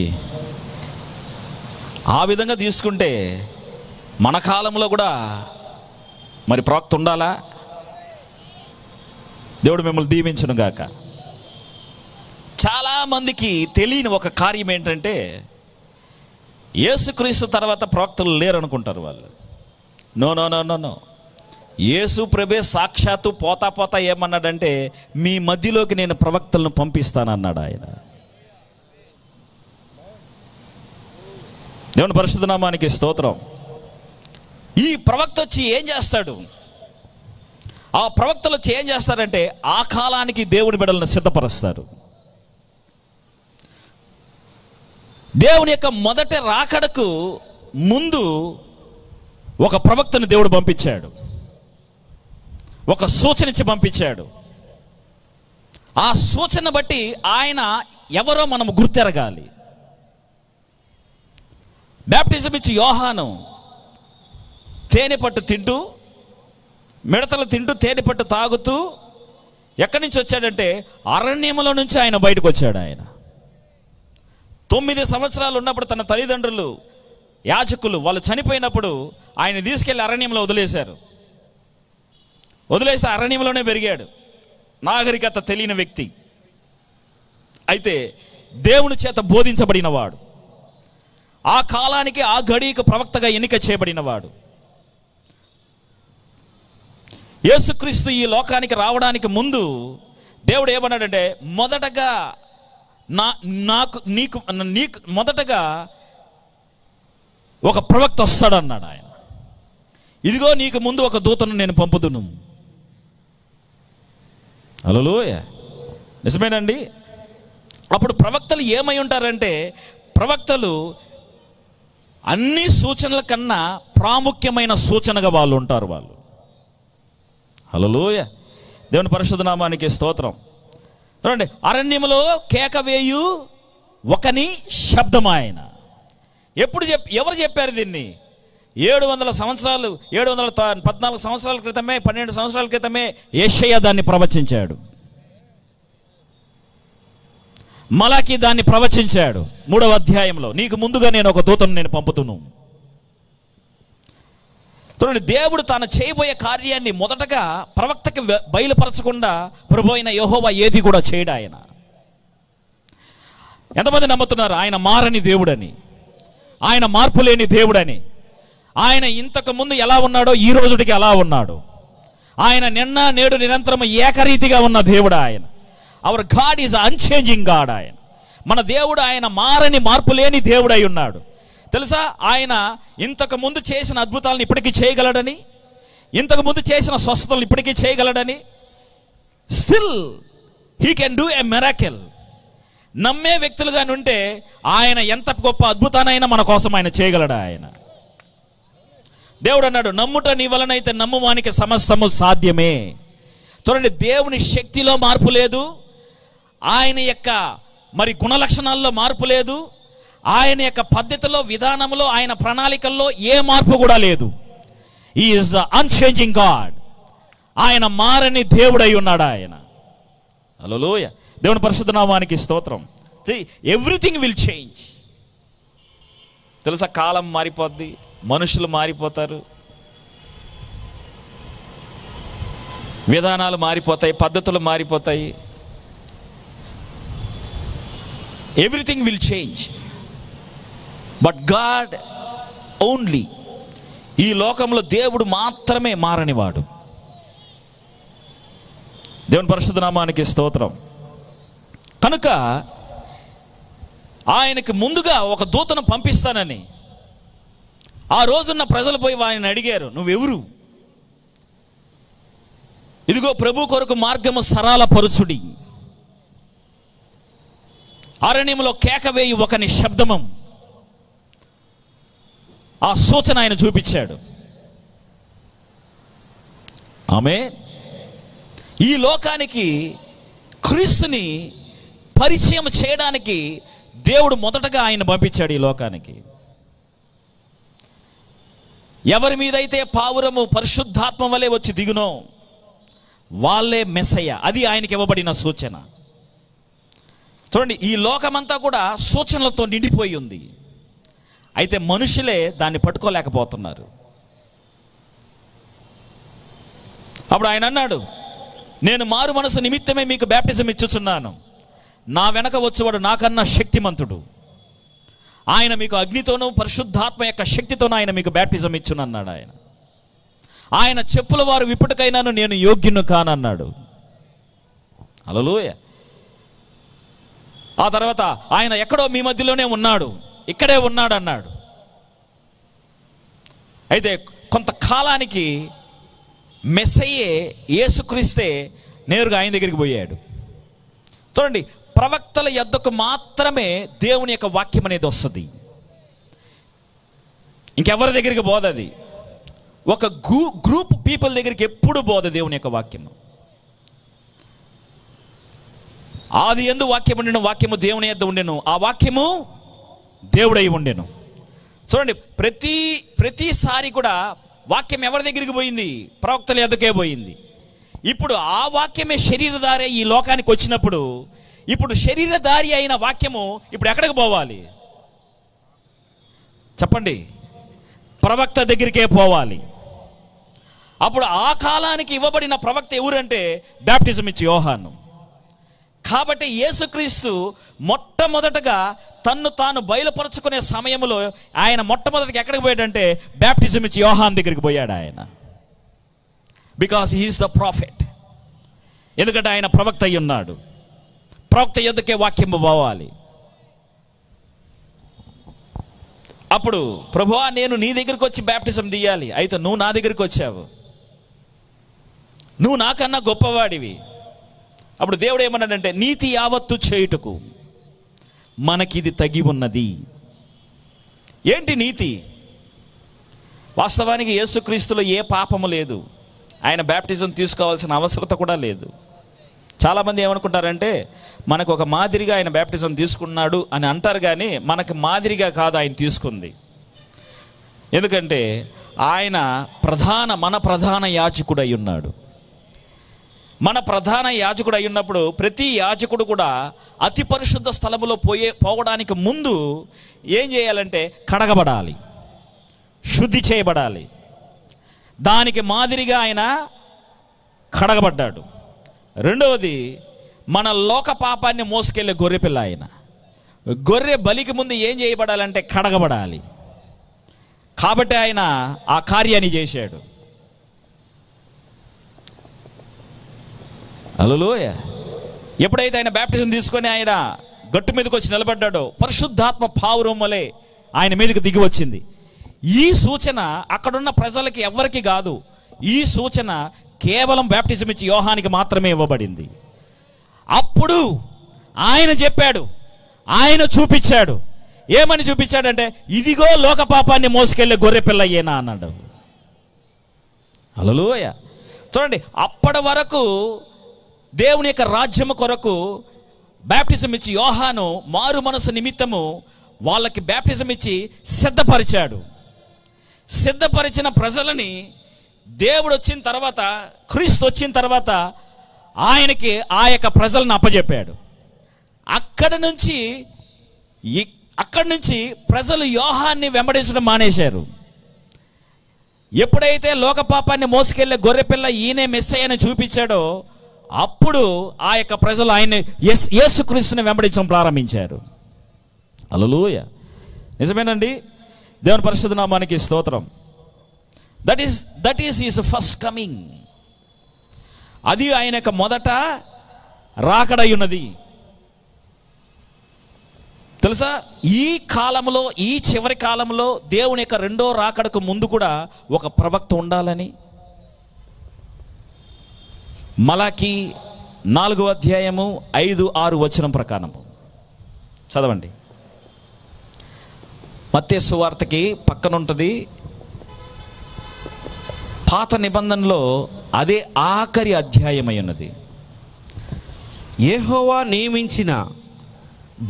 ఆ విధంగా తీసుకుంటే మన కాలంలో కూడా మరి ప్రవక్త ఉండాలా? దేవుడు మిమ్మల్ని దీవించును గాక. చాలామందికి తెలియని ఒక కార్యం ఏంటంటే, యేసుక్రీస్తు తర్వాత ప్రవక్తలు లేరు అనుకుంటారు వాళ్ళు. No no no no no. యేసు ప్రభే సాక్షాత్తు పోతా ఏమన్నాడంటే, మీ మధ్యలోకి నేను ప్రవక్తలను పంపిస్తానన్నాడు ఆయన. దేవుని పరిశుద్ధ నామానికి స్తోత్రం. ఈ ప్రవక్త వచ్చి ఏం చేస్తాడు? ఆ ప్రవక్తలు ఏం చేస్తారంటే ఆ కాలానికి దేవుని బిడ్డలను సిద్ధపరుస్తారు. దేవుని యొక్క మొదటి రాకడకు ముందు ఒక ప్రవక్తను దేవుడు పంపించాడు, ఒక సూచన ఇచ్చి పంపించాడు. ఆ సూచన బట్టి ఆయన ఎవరో మనం గుర్తెరగాలి. బాప్టిజం ఇచ్చి యోహాను తేనెపట్టు తింటూ, మిడతలు తింటూ, తేనెపట్టు తాగుతూ ఎక్కడి నుంచి వచ్చాడంటే అరణ్యములో నుంచి ఆయన బయటకు వచ్చాడు. ఆయన 9 సంవత్సరాలు ఉన్నప్పుడు తన తల్లిదండ్రులు యాజకులు వాళ్ళు చనిపోయినప్పుడు ఆయన తీసుకెళ్లి అరణ్యంలో వదిలేశారు. వదిలేస్తే అరణ్యంలోనే పెరిగాడు, నాగరికత తెలియని వ్యక్తి. అయితే దేవుని చేత బోధించబడినవాడు, ఆ కాలానికి ఆ గడియకు ప్రవక్తగా ఎన్నిక చేయబడినవాడు. యేసుక్రీస్తు ఈ లోకానికి రావడానికి ముందు దేవుడు ఏమన్నాడంటే మొదటగా నీకు మొదటగా ఒక ప్రవక్త వస్తాడన్నాడు ఆయన. ఇదిగో నీకు ముందు ఒక దూతను నేను పంపుదును. హల్లెలూయ, నిజమేనండి. అప్పుడు ప్రవక్తలు ఏమై ఉంటారంటే ప్రవక్తలు అన్ని సూచనల కన్నా ప్రాముఖ్యమైన సూచనగా వాళ్ళు ఉంటారు. వాళ్ళు హల్లెలూయ, దేవుని పరిశుద్ధ నామానికి స్తోత్రం. చూడండి, అరణ్యములో కేక వేయు ఒకని శబ్దం ఆయన. ఎవరు చెప్పారు దీన్ని? 700 సంవత్సరాలు 714 సంవత్సరాల క్రితమే, 12 సంవత్సరాల క్రితమే యెషయా దాన్ని ప్రవచించాడు. మలాకి దాన్ని ప్రవచించాడు 3వ అధ్యాయంలో, నీకు ముందుగా నేను ఒక దూతను నేను పంపుతున్నాను. చూడండి, దేవుడు తాను చేయబోయే కార్యాన్ని మొదటగా ప్రవక్తకి బయలుపరచకుండా ప్రభు అయిన యెహోవా ఏది కూడా చేయడు. ఆయన ఎంతమంది నమ్ముతున్నారు ఆయన మారని దేవుడని, ఆయన మార్పు లేని దేవుడని? ఆయన ఇంతకు ముందు ఎలా ఉన్నాడో ఈ రోజుటికి అలా ఉన్నాడు. ఆయన నిన్న నేడు నిరంతరం ఏకరీతిగా ఉన్న దేవుడు ఆయన. Hour God is unchanging God. ఆయన మన దేవుడు, ఆయన మారని మార్పు లేని దేవుడై ఉన్నాడు. తెలుసా, ఆయన ఇంతకు ముందు చేసిన అద్భుతాలను ఇప్పటికీ చేయగలడని, ఇంతకు ముందు చేసిన స్వస్థతలను ఇప్పటికీ చేయగలడని. Still he can do a miracle. నమ్మే వ్యక్తులుగా ఉంటే ఆయన ఎంత గొప్ప అద్భుతానైనా మన కోసం ఆయన చేయగలడు. ఆయన దేవుడు అన్నాడు, నమ్ముట నీ వలనైతే నమ్మువానికి సమస్తము సాధ్యమే. చూడండి, దేవుని శక్తిలో మార్పు లేదు, ఆయన యొక్క మరి గుణలక్షణాల్లో మార్పు లేదు, ఆయన యొక్క పద్ధతిలో, విధానంలో, ఆయన ప్రణాళికల్లో ఏ మార్పు కూడా లేదు. He is unchanging God. ఆయన మారని దేవుడై ఉన్నాడు ఆయన. హల్లెలూయ, దేవుని పరిశుద్ధ నామానికి స్తోత్రం. Everything will change. తెలుసా, కాలం మారిపోద్ది, మనుషులు మారిపోతారు, విధానాలు మారిపోతాయి, పద్ధతులు మారిపోతాయి. Everything will change, but God only. ఈ లోకంలో దేవుడు మాత్రమే మారనివాడు. దేవుని పరిశుద్ధ నామానికి స్తోత్రం. కనుక ఆయనకి ముందుగా ఒక దూతను పంపిస్తానని ఆ రోజున్న ప్రజలు పోయి ఆయన అడిగారు, నువ్వెవరు? ఇదిగో ప్రభు కొరకు మార్గము సరళ పరుచుడి, అరణ్యములో కేకవేయి ఒకని శబ్దము. ఆ సూచన ఆయన చూపించాడు. ఆమేన్. ఈ లోకానికి క్రీస్తుని పరిచయం చేయడానికి దేవుడు మొదటగా ఆయన పంపించాడు ఈ లోకానికి. ఎవరి మీదైతే పావురము పరిశుద్ధాత్మ వలె వచ్చి దిగునో వాళ్ళే మెస్సయ్య. అది ఆయనకి ఇవ్వబడిన సూచన. చూడండి, ఈ లోకమంతా కూడా సూచనలతో నిండిపోయి ఉంది. అయితే మనుషులే దాన్ని పట్టుకోలేకపోతున్నారు. అప్పుడు ఆయన అన్నాడు, నేను మారు మనసు నిమిత్తమే మీకు బ్యాప్టిజం ఇచ్చుచున్నాను, నా వెనక వచ్చేవాడు నాకన్నా శక్తిమంతుడు, ఆయన మీకు అగ్నితోనూ పరిశుద్ధాత్మ యొక్క శక్తితోనూ ఆయన మీకు బ్యాప్టిజం ఇచ్చునన్నాడు. ఆయన చెప్పుల వారు విప్పుటకైనాను నేను యోగ్యును కానన్నాడు. హల్లెలూయా. ఆ తర్వాత ఆయన ఎక్కడో మీ మధ్యలోనే ఉన్నాడు, ఇక్కడే ఉన్నాడు అన్నాడు. అయితే కొంతకాలానికి మెస్సయ్యే యేసుక్రీస్తే నేరుగా ఆయన దగ్గరికి పోయాడు. చూడండి, ప్రవక్తల యొద్దకు మాత్రమే దేవుని యొక్క వాక్యం అనేది వస్తుంది, ఇంకెవరి దగ్గరికి పోదది. ఒక గ్రూప్ పీపుల్ దగ్గరికి ఎప్పుడు పోదు దేవుని యొక్క వాక్యము. ఆది యందు వాక్యం ఉండెను, వాక్యము దేవుని యొద్ద ఉండెను, ఆ వాక్యము దేవుడై ఉండెను. చూడండి, ప్రతిసారి కూడా వాక్యం ఎవరి దగ్గరికి పోయింది? ప్రవక్తల యొద్దకే పోయింది. ఇప్పుడు ఆ వాక్యమే శరీరధారి ఈ లోకానికి వచ్చినప్పుడు, ఇప్పుడు శరీరధారి అయిన వాక్యము ఇప్పుడు ఎక్కడికి పోవాలి చెప్పండి? ప్రవక్త దగ్గరికే పోవాలి. అప్పుడు ఆ కాలానికి ఇవ్వబడిన ప్రవక్త ఎవరంటే బాప్టిజం ఇచ్చి యోహాను. కాబట్టి యేసుక్రీస్తు మొట్టమొదటగా తన్ను తాను బయలుపరుచుకునే సమయంలో ఆయన మొట్టమొదటికి ఎక్కడికి పోయాడంటే బాప్టిజం ఇచ్చి యోహాన్ దగ్గరికి పోయాడు ఆయన. Because he is the prophet. ఎందుకంటే ఆయన ప్రవక్త అయి ఉన్నాడు. ప్రవక్త యొద్దకే వాక్యం పోవాలి. అప్పుడు ప్రభువా, నేను నీ దగ్గరికి వచ్చి బాప్టిజం తీయాలి, అయితే నువ్వు నా దగ్గరికి వచ్చావు, నువ్వు నాకన్నా గొప్పవాడివి. అప్పుడు దేవుడు ఏమన్నాడంటే, నీతి యావత్తు చేయుటకు మనకిది తగి ఉన్నది. ఏంటి నీతి? వాస్తవానికి యేసుక్రీస్తులో ఏ పాపము లేదు, ఆయన బాప్టిజం తీసుకోవాల్సిన అవసరత కూడా లేదు. చాలామంది ఏమనుకుంటారంటే మనకు ఒక మాదిరిగా ఆయన బాప్టిజం తీసుకున్నాడు అని అంటారు, కానీ మనకు మాదిరిగా కాదు ఆయన తీసుకుంది. ఎందుకంటే ఆయన మన ప్రధాన యాజకుడు అయి ఉన్నాడు. మన ప్రధాన యాజకుడు అయి ఉన్నప్పుడు ప్రతి యాజకుడు కూడా అతి పరిశుద్ధ స్థలములో పోవడానికి ముందు ఏం చేయాలంటే కడగబడాలి, శుద్ధి చేయబడాలి. దానికి మాదిరిగా ఆయన కడగబడ్డాడు. రెండవది, మన లోక పాపాన్ని మోసుకెళ్ళే గొర్రెపిల్ల ఆయన. గొర్రె బలికి ముందు ఏం చేయబడాలంటే కడగబడాలి. కాబట్టి ఆయన ఆ కార్యాన్ని చేశాడు. హల్లెలూయా. ఎప్పుడైతే ఆయన బాప్టిజం తీసుకొని ఆయన గట్టు మీదకి వచ్చి నిలబడ్డాడో పరిశుద్ధాత్మ పావురం వలె ఆయన మీదకి దిగి వచ్చింది. ఈ సూచన అక్కడున్న ప్రజలకి ఎవ్వరికి కాదు. ఈ సూచన కేవలం బాప్టిజం ఇచ్చి యోహానికి మాత్రమే ఇవ్వబడింది. అప్పుడు ఆయన చెప్పాడు, ఆయన చూపించాడు. ఏమని చూపించాడంటే, ఇదిగో లోక పాపాన్ని మోసుకెళ్ళే గొర్రె పిల్ల అయ్యేనా అన్నాడు. హల్లెలూయా. చూడండి, అప్పటి వరకు దేవుని యొక్క రాజ్యము కొరకు బాప్టిజం ఇచ్చి యోహాను మారు మనసు నిమిత్తము వాళ్ళకి బాప్టిజం ఇచ్చి సిద్ధపరిచాడు. సిద్ధపరిచిన ప్రజలని దేవుడు వచ్చిన తర్వాత, క్రీస్తు వచ్చిన తర్వాత ఆయనకి ఆ యొక్క ప్రజలను అప్పచెప్పాడు. అక్కడి నుంచి ప్రజలు యోహాన్ని వెంబడించడం మానేశారు. ఎప్పుడైతే లోక పాపాన్ని మోసుకెళ్లే గొర్రెపిల్ల ఈయనే మెస్సయ్య అని చూపించాడో అప్పుడు ఆ యొక్క ప్రజలు ఆయన్ని యేసుక్రీస్తుని వెంబడించడం ప్రారంభించారు. హల్లెలూయా. నిజమేనండి. దేవుని పరిశుద్ధ నామానికి స్తోత్రం. That is his first coming. అది ఆయన యొక్క మొదట రాకడై ఉన్నది. తెలుసా, ఈ కాలంలో, ఈ చివరి కాలంలో దేవుని యొక్క రెండో రాకడకు ముందు కూడా ఒక ప్రవక్త ఉండాలని మలాకి 4వ అధ్యాయము 5-6 వచనం ప్రకారం చదవండి. మత్తయి సువార్తకి పక్కన ఉంటుంది. పాత నిబంధనలో అదే ఆఖరి అధ్యాయమై ఉన్నది. యెహోవా నియమించిన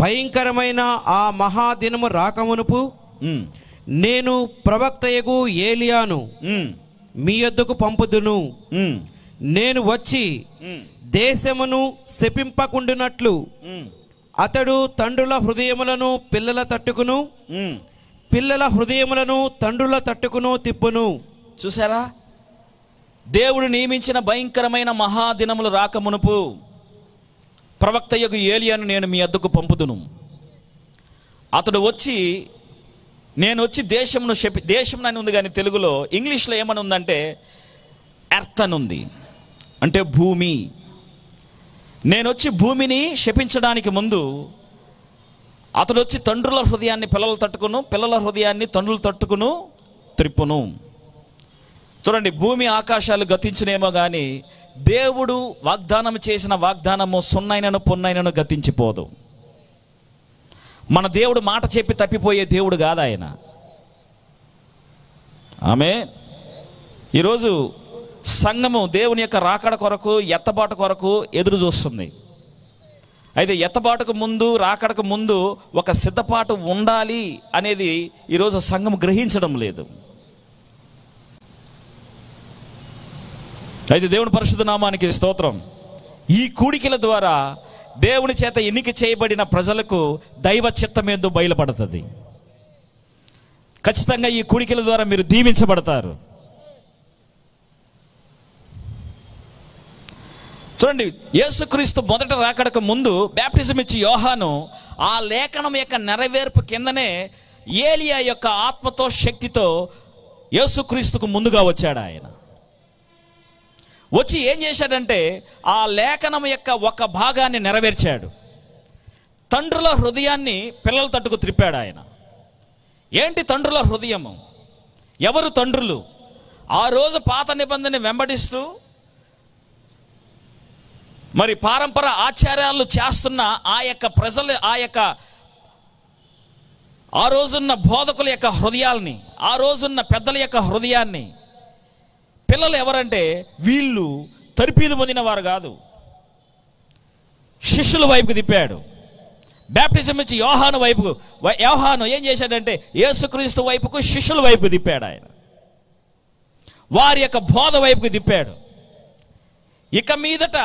భయంకరమైన ఆ మహాదినము రాకమునుపు నేను ప్రవక్తయగు ఏలియాను మీ యొద్దకు పంపుదును. నేను వచ్చి దేశమును శపింపకుండునట్లు అతడు తండ్రుల హృదయములను పిల్లల తట్టుకును, పిల్లల హృదయములను తండ్రుల తట్టుకును తిప్పును. చూసారా, దేవుడు నియమించిన భయంకరమైన మహాదినములు రాకమునుపు ప్రవక్తయగు ఏలియాను నేను మీ యొద్దకు పంపుదును. అతడు వచ్చి, నేను వచ్చి దేశం అని ఉంది, కానీ తెలుగులో ఇంగ్లీష్లో ఏమని ఉందంటే ఎర్త్ అని ఉంది, అంటే భూమి. నేను వచ్చి భూమిని శపించడానికి ముందు అతడు వచ్చి తండ్రుల హృదయాన్ని పిల్లలు తట్టుకును, పిల్లల హృదయాన్ని తండ్రులు తట్టుకును త్రిప్పును. చూడండి, భూమి ఆకాశాలు గతించునేమో కానీ దేవుడు వాగ్దానం చేసిన వాగ్దానము సున్నైనను పొన్నైనను గతించిపోదు. మన దేవుడు మాట చెప్పి తప్పిపోయే దేవుడు కాదు ఆయన. ఆమేన్. ఈరోజు సంఘము దేవుని యొక్క రాకడ కొరకు, ఎత్తబాటు కొరకు ఎదురు చూస్తుంది. అయితే ఎత్తబాటుకు ముందు, రాకడకు ముందు ఒక సిద్ధపాటు ఉండాలి అనేది ఈరోజు సంఘం గ్రహించడం లేదు. అయితే దేవుని పరిశుద్ధ నామానికి స్తోత్రం. ఈ కూడికల ద్వారా దేవుని చేత ఎన్నిక చేయబడిన ప్రజలకు దైవ చిత్తమేందో బయలుపడుతుంది. ఖచ్చితంగా ఈ కూడికల ద్వారా మీరు దీవించబడతారు. చూడండి, యేసుక్రీస్తు మొదట రాకడకు ముందు బ్యాప్టిజం ఇచ్చి యోహాను ఆ లేఖనం యొక్క నెరవేర్పు కిందనే ఏలియా యొక్క ఆత్మతో, శక్తితో యేసుక్రీస్తుకు ముందుగా వచ్చాడు. ఆయన వచ్చి ఏం చేశాడంటే ఆ లేఖనం యొక్క ఒక భాగాన్ని నెరవేర్చాడు. తండ్రుల హృదయాన్ని పిల్లల తట్టుకు త్రిప్పాడు ఆయన. ఏంటి తండ్రుల హృదయము? ఎవరు తండ్రులు? ఆ రోజు పాత నిబంధనని వెంబడిస్తూ మరి పారంపర ఆచారాలు చేస్తున్న ఆ యొక్క ప్రజలు, ఆ రోజున్న బోధకుల యొక్క హృదయాల్ని, ఆ రోజున్న పెద్దల యొక్క హృదయాన్ని, పిల్లలు ఎవరంటే వీళ్ళు తరిపీదు పొందిన వారు కాదు, శిష్యుల వైపుకు తిప్పాడు. బ్యాప్టిజం ఇచ్చి యోహాను ఏం చేశాడంటే యేసుక్రీస్తు వైపుకు, శిష్యుల వైపుకు తిప్పాడు. ఆయన వారి యొక్క బోధ వైపుకు తిప్పాడు. ఇక మీదట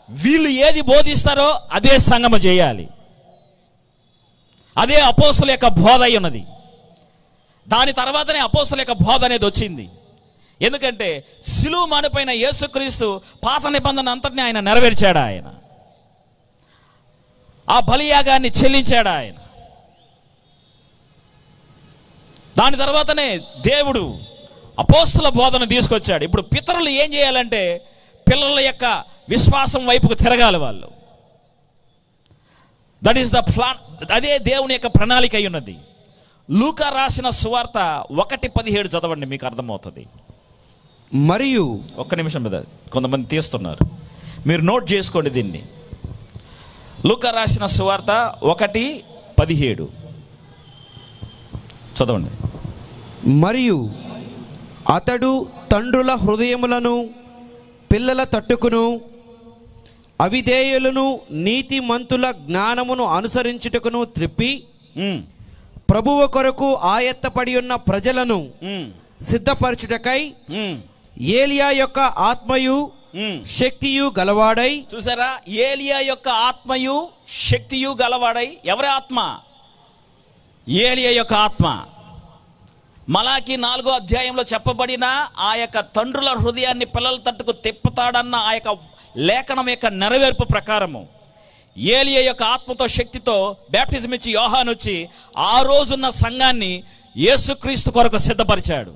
వీళ్ళు ఏది బోధిస్తారో అదే సంగమ చేయాలి. అదే అపోస్తుల యొక్క బోధ అయి ఉన్నది. దాని తర్వాతనే అపోస్తుల యొక్క బోధ అనేది వచ్చింది. ఎందుకంటే సిలువ మానుపైన యేసుక్రీస్తు పాత నిబంధన అంతటిని ఆయన నెరవేర్చాడు. ఆయన ఆ బలియాగాన్ని చెల్లించాడు. ఆయన దాని తర్వాతనే దేవుడు అపోస్తుల బోధను తీసుకొచ్చాడు. ఇప్పుడు పితరులు ఏం చేయాలంటే పిల్లల యొక్క విశ్వాసం వైపుకు తిరగాలి వాళ్ళు. That is the plan. అదే దేవుని యొక్క ప్రణాళిక అయి ఉన్నది. లూకా రాసిన సువార్త 1:17 చదవండి, మీకు అర్థమవుతుంది. మరియు ఒక్క నిమిషం మీద కొంతమంది తీస్తున్నారు, మీరు నోట్ చేసుకోండి దీన్ని. లూకా రాసిన సువార్త 1:17 చదవండి. మరియు అతడు తండ్రుల హృదయములను పిల్లల తట్టుకును, అవిధేయులను నీతిమంతుల జ్ఞానమును అనుసరించుటకును త్రిప్పి, ప్రభువు కొరకు ఆయత్తపడి ఉన్న ప్రజలను సిద్ధపరచుటకై ఏలియా యొక్క ఆత్మయు శక్తియు గలవాడై. చూసారా, ఏలియా యొక్క ఆత్మయు శక్తియు గలవాడై. ఎవరి ఆత్మ? ఏలియా యొక్క ఆత్మ. మలాకి 4వ అధ్యాయంలో చెప్పబడిన ఆ యొక్క తండ్రుల హృదయాన్ని పిల్లల తట్టుకు తిప్పుతాడన్న ఆ యొక్క లేఖనం యొక్క నెరవేర్పు ప్రకారము ఏలియా యొక్క ఆత్మతో, శక్తితో బ్యాప్టిజం ఇచ్చి యోహాను వచ్చి ఆ రోజున్న సంఘాన్ని యేసుక్రీస్తు కొరకు సిద్ధపరిచాడు.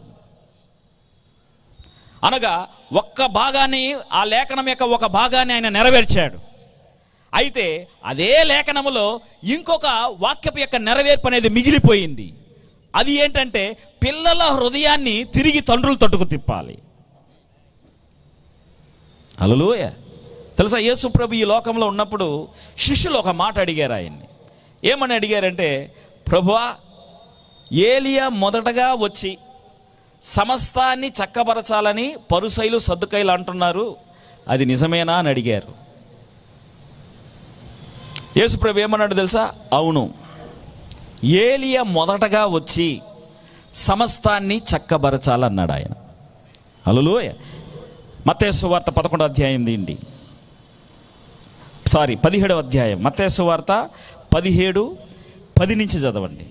అనగా ఒక్క భాగాన్ని, ఆ లేఖనం యొక్క ఒక భాగాన్ని ఆయన నెరవేర్చాడు. అయితే అదే లేఖనములో ఇంకొక వాక్యపు యొక్క నెరవేర్పు అనేది మిగిలిపోయింది. అది ఏంటంటే పిల్లల హృదయాన్ని తిరిగి తండ్రులు తట్టుకు తిప్పాలి. హల్లెలూయా. తెలుసా, యేసు ప్రభు ఈ లోకంలో ఉన్నప్పుడు శిష్యులు ఒక మాట అడిగారు ఆయన్ని. ఏమని అడిగారంటే, ప్రభువా, ఏలియా మొదటగా వచ్చి సమస్తాన్ని చక్కబరచాలని పరుసైలు, సద్దుకైలు అంటున్నారు, అది నిజమేనా అని అడిగారు. యేసు ప్రభు ఏమన్నాడు తెలుసా? అవును, ఏలియా మొదటగా వచ్చి సమస్తాన్ని చక్కబరచాలన్నాడు ఆయన. హల్లెలూయా. మత్తయి సువార్త 11వ అధ్యాయం దీండి, 17వ అధ్యాయం, మత్తయి సువార్త 17:10 నుంచి చదవండి.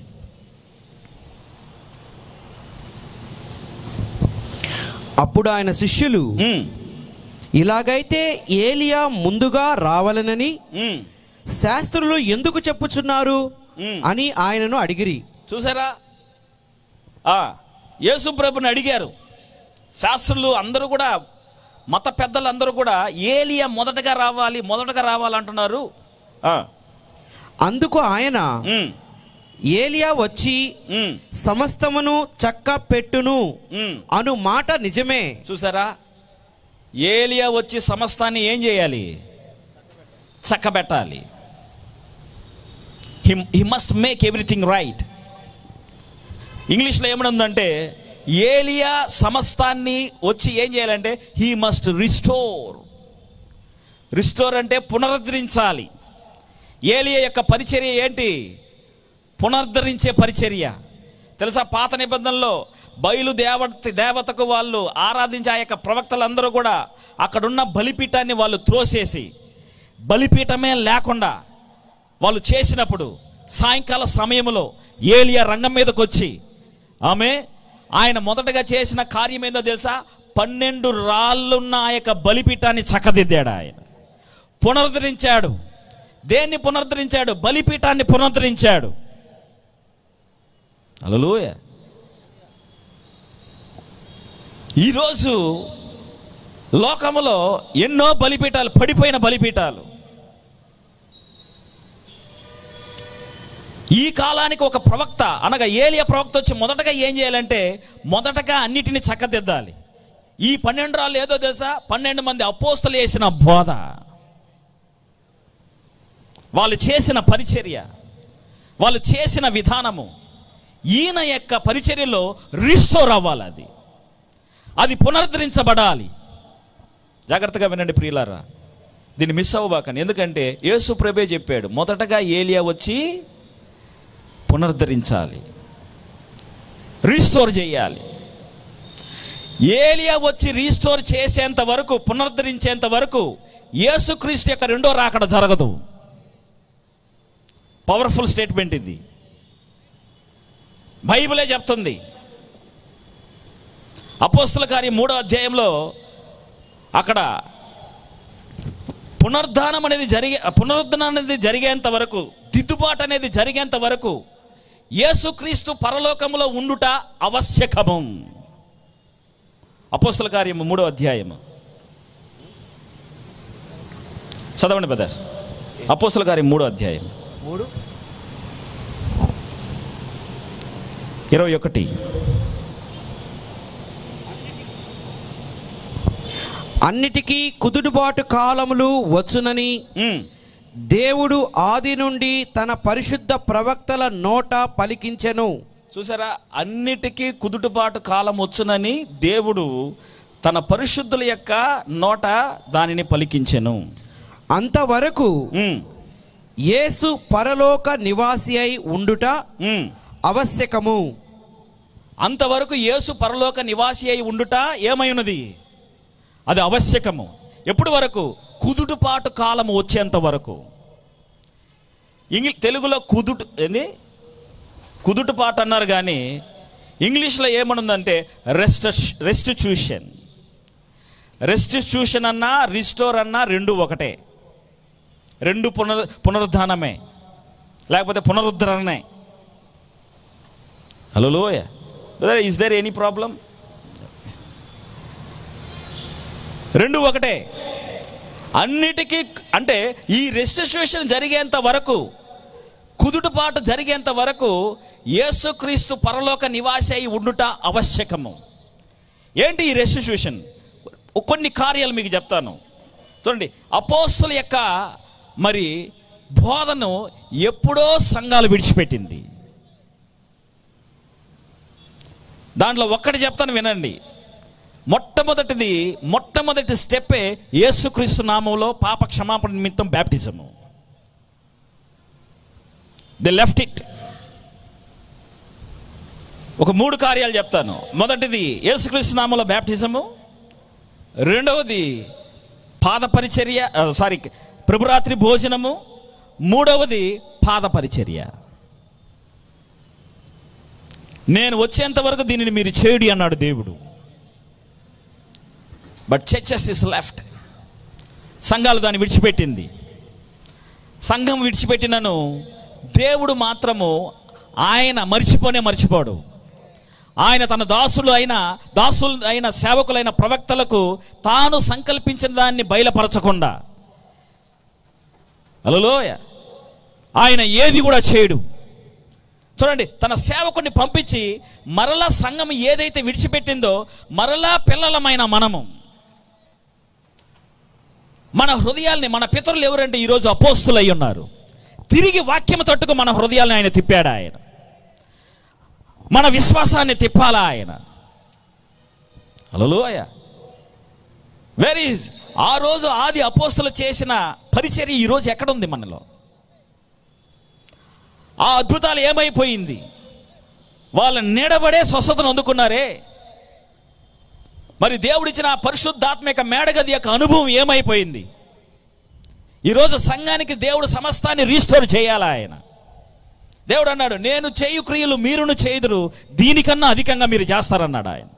అప్పుడు ఆయన శిష్యులు, ఇలాగైతే ఏలియా ముందుగా రావాలనని శాస్త్రులు ఎందుకు చెప్పుచున్నారు అని ఆయనను అడిగిరి. చూసారా, యేసు ప్రభుని అడిగారు శాస్త్రులు అందరూ కూడా, మత పెద్దలందరూ కూడా ఏలియా మొదటగా రావాలంటున్నారు. అందుకు ఆయన, ఏలియా వచ్చి సమస్తమును చక్క పెట్టును అను మాట నిజమే. చూసారా, ఏలియా వచ్చి సమస్తాన్ని ఏం చేయాలి? చక్కబెట్టాలి. He must make everything right. ఇంగ్లీష్లో ఏమనుందంటే ఏలియా సమస్తాన్ని వచ్చి ఏం చేయాలంటే హీ మస్ట్ రిస్టోర్. రిస్టోర్ అంటే పునరుద్ధరించాలి. ఏలియా యొక్క పరిచర్య ఏంటి? పునరుద్ధరించే పరిచర్య. తెలుసా, పాత నిబంధనలో బయలు దేవతకు వాళ్ళు ఆరాధించే ఆ యొక్క ప్రవక్తలందరూ కూడా అక్కడున్న బలిపీఠాన్ని వాళ్ళు త్రోసేసి, బలిపీఠమే లేకుండా వాళ్ళు చేసినప్పుడు సాయంకాల సమయంలో ఏలియా రంగం మీదకి వచ్చి ఆయన మొదటగా చేసిన కార్యం ఏందో తెలుసా? 12 రాళ్ళున్న ఆ యొక్క బలిపీఠాన్ని చక్కదిద్దాడు. ఆయన పునరుద్ధరించాడు. దేన్ని పునరుద్ధరించాడు? బలిపీఠాన్ని పునరుద్ధరించాడు. హల్లెలూయా. ఈరోజు లోకములో ఎన్నో బలిపీఠాలు, పడిపోయిన బలిపీఠాలు. ఈ కాలానికి ఒక ప్రవక్త అనగా ఏలియా ప్రవక్త వచ్చి మొదటగా ఏం చేయాలంటే మొదటగా అన్నిటిని చక్కదిద్దాలి. ఈ 12 రాళ్ళు ఏదో తెలుసా? 12 మంది అపోస్తలు చేసిన బోధ, వాళ్ళు చేసిన పరిచర్య, వాళ్ళు చేసిన విధానము, ఈయన యొక్క పరిచర్యలో రిస్టోర్ అవ్వాలి. అది పునరుద్ధరించబడాలి. జాగ్రత్తగా వినండి ప్రియులారా, దీన్ని మిస్ అవ్వబాకండి. ఎందుకంటే యేసు ప్రభువే చెప్పాడు, మొదటగా ఏలియా వచ్చి పునరుద్ధరించాలి, రీస్టోర్ చేయాలి. ఏలియా వచ్చి రీస్టోర్ చేసేంత వరకు, పునరుద్ధరించేంత వరకు యేసుక్రీస్తు యొక్క రెండో రాకడ జరగదు. పవర్ఫుల్ స్టేట్మెంట్ ఇది. బైబిలే చెప్తుంది. అపోస్తల కార్యం 3వ అధ్యాయంలో అక్కడ పునరుద్ధరణ అనేది జరిగేంత వరకు, దిద్దుబాటు అనేది జరిగేంత వరకు యేసుక్రీస్తు పరలోకములో ఉండుట ఆవశ్యకము. అపోస్తల కార్యం 3వ అధ్యాయం చదవండి బ్రదర్. అపోస్తల కార్యం 3వ అధ్యాయం 21. అన్నిటికీ కుదురుబాటు కాలములు వచ్చునని దేవుడు ఆది నుండి తన పరిశుద్ధ ప్రవక్తల నోట పలికించెను. చూసారా, అన్నిటికీ కుదురుబాటు కాలం వచ్చునని దేవుడు తన పరిశుద్ధుల యొక్క నోట దానిని పలికించెను. అంతవరకు యేసు పరలోక నివాసి అయి ఉండుట ఆవశ్యకము. అంతవరకు యేసు పరలోక నివాసి అయి ఉండుట ఏమైనది? అది ఆవశ్యకము. ఎప్పుడు వరకు? కుదురుపాటు కాలం వచ్చేంత వరకు. తెలుగులో కుదురుపాటు అన్నారు, కానీ ఇంగ్లీష్లో ఏమనుందంటే రెస్టిట్యూషన్. రెస్టిట్యూషన్ అన్నా రిస్టోర్ అన్నా రెండు ఒకటే. రెండు పునరుద్ధానమే, లేకపోతే పునరుద్ధరణే. Hallelujah. Is there any problem? రెండు ఒకటే. అన్నిటికీ అంటే ఈ రెస్టిట్యూషన్ జరిగేంత వరకు, కుదురుపాటు జరిగేంత వరకు యేసుక్రీస్తు పరలోక నివాసి అయి ఉండుట ఆవశ్యకము. ఏంటి ఈ రెస్టిట్యూషన్? కొన్ని కార్యాలు మీకు చెప్తాను. చూడండి, అపోస్తలుల యొక్క మరి బోధను ఎప్పుడో సంఘాలు విడిచిపెట్టింది. దాంట్లో ఒక్కటి చెప్తాను, వినండి. మొట్టమొదటి స్టెప్పే యేసుక్రీస్తు నామములో పాప క్షమాపణ నిమిత్తం బ్యాప్టిజము. They left it. ఒక 3 కార్యాలు చెప్తాను. మొదటిది యేసుక్రీస్తు నామములో బ్యాప్టిజము, రెండవది పాద పరిచర్య, ప్రభురాత్రి భోజనము, మూడవది పాద పరిచర్య. నేను వచ్చేంత వరకు దీనిని మీరు చేయుడి అన్నాడు దేవుడు. But churches is left. సంఘాలు దాన్ని విడిచిపెట్టింది. సంఘం విడిచిపెట్టినను దేవుడు మాత్రము ఆయన మర్చిపోడు. ఆయన తన దాసులు అయిన సేవకులైన ప్రవక్తలకు తాను సంకల్పించిన దాన్ని బయలుపరచకుండా, హల్లెలూయా, ఆయన ఏది కూడా చేయడు. చూడండి, తన సేవకుని పంపించి మరలా సంఘం ఏదైతే విడిచిపెట్టిందో మరలా పిల్లలమైన మనము మన హృదయాల్ని, మన పితరులు ఎవరంటే ఈరోజు అపోస్తులై ఉన్నారు. తిరిగి వాక్యము తట్టుకు మన హృదయాలను ఆయన తిప్పాడు. ఆయన మన విశ్వాసాన్ని తిప్పాలా ఆయన. హల్లెలూయా. వేర్ ఈజ్ ఆ రోజు ఆది అపోస్తులు చేసిన పరిచర్య ఈరోజు ఎక్కడుంది మనలో? ఆ అద్భుతాలు ఏమైపోయింది? వాళ్ళ నీడబడే స్వస్థతను అందుకున్నారే. మరి దేవుడిచ్చిన పరిశుద్ధాత్మిక మేడగది యొక్క అనుభవం ఏమైపోయింది? ఈరోజు సంఘానికి దేవుడు సమస్తాన్ని రీస్టోర్ చేయాలా ఆయన. దేవుడు అన్నాడు, నేను చేయు క్రియలు మీరును చేయుదురు, దీనికన్నా అధికంగా మీరు చేస్తారన్నాడు ఆయన.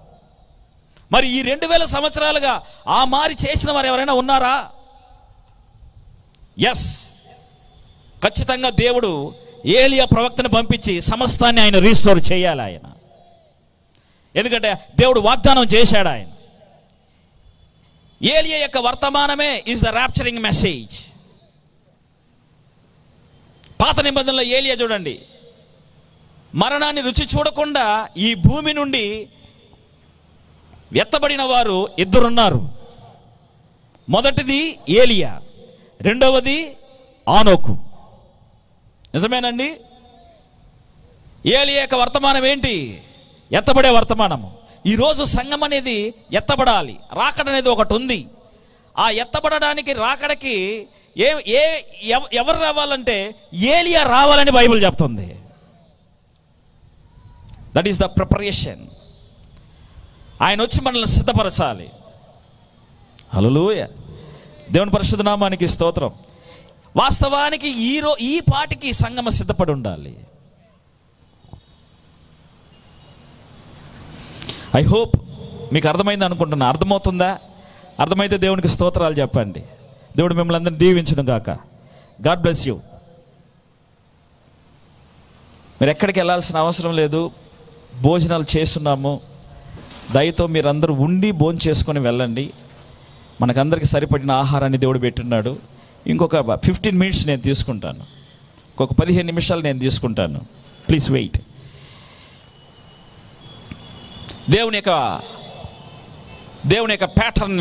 మరి ఈ 2000 సంవత్సరాలుగా ఆ మారి చేసిన వారు ఎవరైనా ఉన్నారా? ఎస్, ఖచ్చితంగా దేవుడు ఏలియా ప్రవక్తను పంపించి సమస్తాన్ని ఆయన రీస్టోర్ చేయాలి ఆయన. ఎందుకంటే దేవుడు వాగ్దానం చేశాడు ఆయన. ఏలియా యొక్క వర్తమానమే ఈజ్ ద ర్యాప్చరింగ్ మెసేజ్. పాత నిబంధనలో ఏలియా చూడండి, మరణాన్ని రుచి చూడకుండా ఈ భూమి నుండి ఎత్తబడిన వారు 2 ఉన్నారు. మొదటిది ఏలియా, రెండవది ఆనోకు. నిజమేనండి. ఏలియా యొక్క వర్తమానం ఏంటి? ఎత్తబడే వర్తమానము. ఈరోజు సంఘం అనేది ఎత్తబడాలి. రాకడ అనేది ఒకటి ఉంది. ఆ ఎత్తబడడానికి, రాకడకి ఎవరు రావాలంటే ఏలియా రావాలని బైబిల్ చెప్తుంది. That is the preparation. ఆయన వచ్చి మనల్ని సిద్ధపరచాలి. హల్లెలూయా. దేవుని పరిశుద్ధ నామానికి స్తోత్రం. వాస్తవానికి ఈ పాటికి సంఘం సిద్ధపడి ఉండాలి. ఐ హోప్ మీకు అర్థమైంది అనుకుంటున్నా. అర్థమవుతుందా? అర్థమైతే దేవునికి స్తోత్రాలు చెప్పండి. దేవుడు మిమ్మల్ని అందరినీ దీవించును గాక. God bless you. మీరు ఎక్కడికి వెళ్ళాల్సిన అవసరం లేదు. భోజనాలు చేస్తున్నాము. దయతో మీరందరూ ఉండి భోజనం చేసుకొని వెళ్ళండి. మనకందరికీ సరిపడిన ఆహారాన్ని దేవుడు పెట్టున్నాడు. ఇంకొక 15 మినిట్స్ నేను తీసుకుంటాను. ఇంకొక 15 నిమిషాలు నేను తీసుకుంటాను. Please wait. దేవుని యొక్క ప్యాటర్న్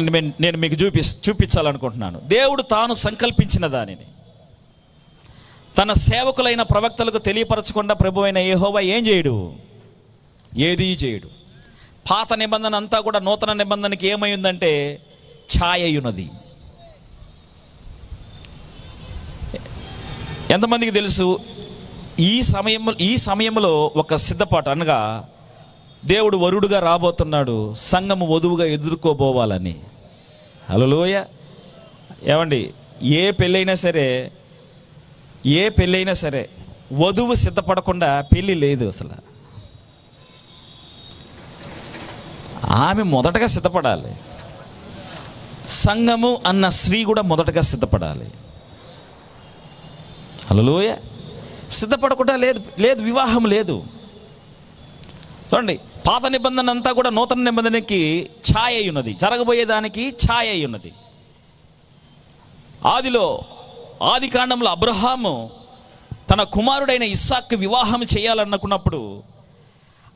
నేను మీకు చూపించాలనుకుంటున్నాను. దేవుడు తాను సంకల్పించిన దానిని తన సేవకులైన ప్రవక్తలకు తెలియపరచకుండా ప్రభు అయిన యెహోవా ఏం చేయడు? ఏదీ చేయడు. పాత నిబంధన అంతా కూడా నూతన నిబంధనకి ఏమై ఉందంటే ఛాయ ఉన్నది. ఎంతమందికి తెలుసు ఈ సమయంలో ఒక సిద్ధపాటు అనగా దేవుడు వరుడుగా రాబోతున్నాడు, సంఘము వధువుగా ఎదుర్కోబోవాలని. హల్లెలూయా. ఏమండి, ఏ పెళ్ళైనా సరే వధువు సిద్ధపడకుండా పెళ్ళి లేదు అసలు. ఆమె మొదటగా సిద్ధపడాలి. సంఘము అన్న స్త్రీ కూడా మొదటగా సిద్ధపడాలి. హల్లెలూయా. సిద్ధపడకుండా లేదు వివాహం లేదు. చూడండి, పాత నిబంధన అంతా కూడా నూతన నిబంధనకి ఛాయ ఉన్నది, జరగబోయేదానికి ఛాయ ఉన్నది. ఆది కాండంలో అబ్రహాము తన కుమారుడైన ఇస్సాక్కి వివాహం చేయాలనుకున్నప్పుడు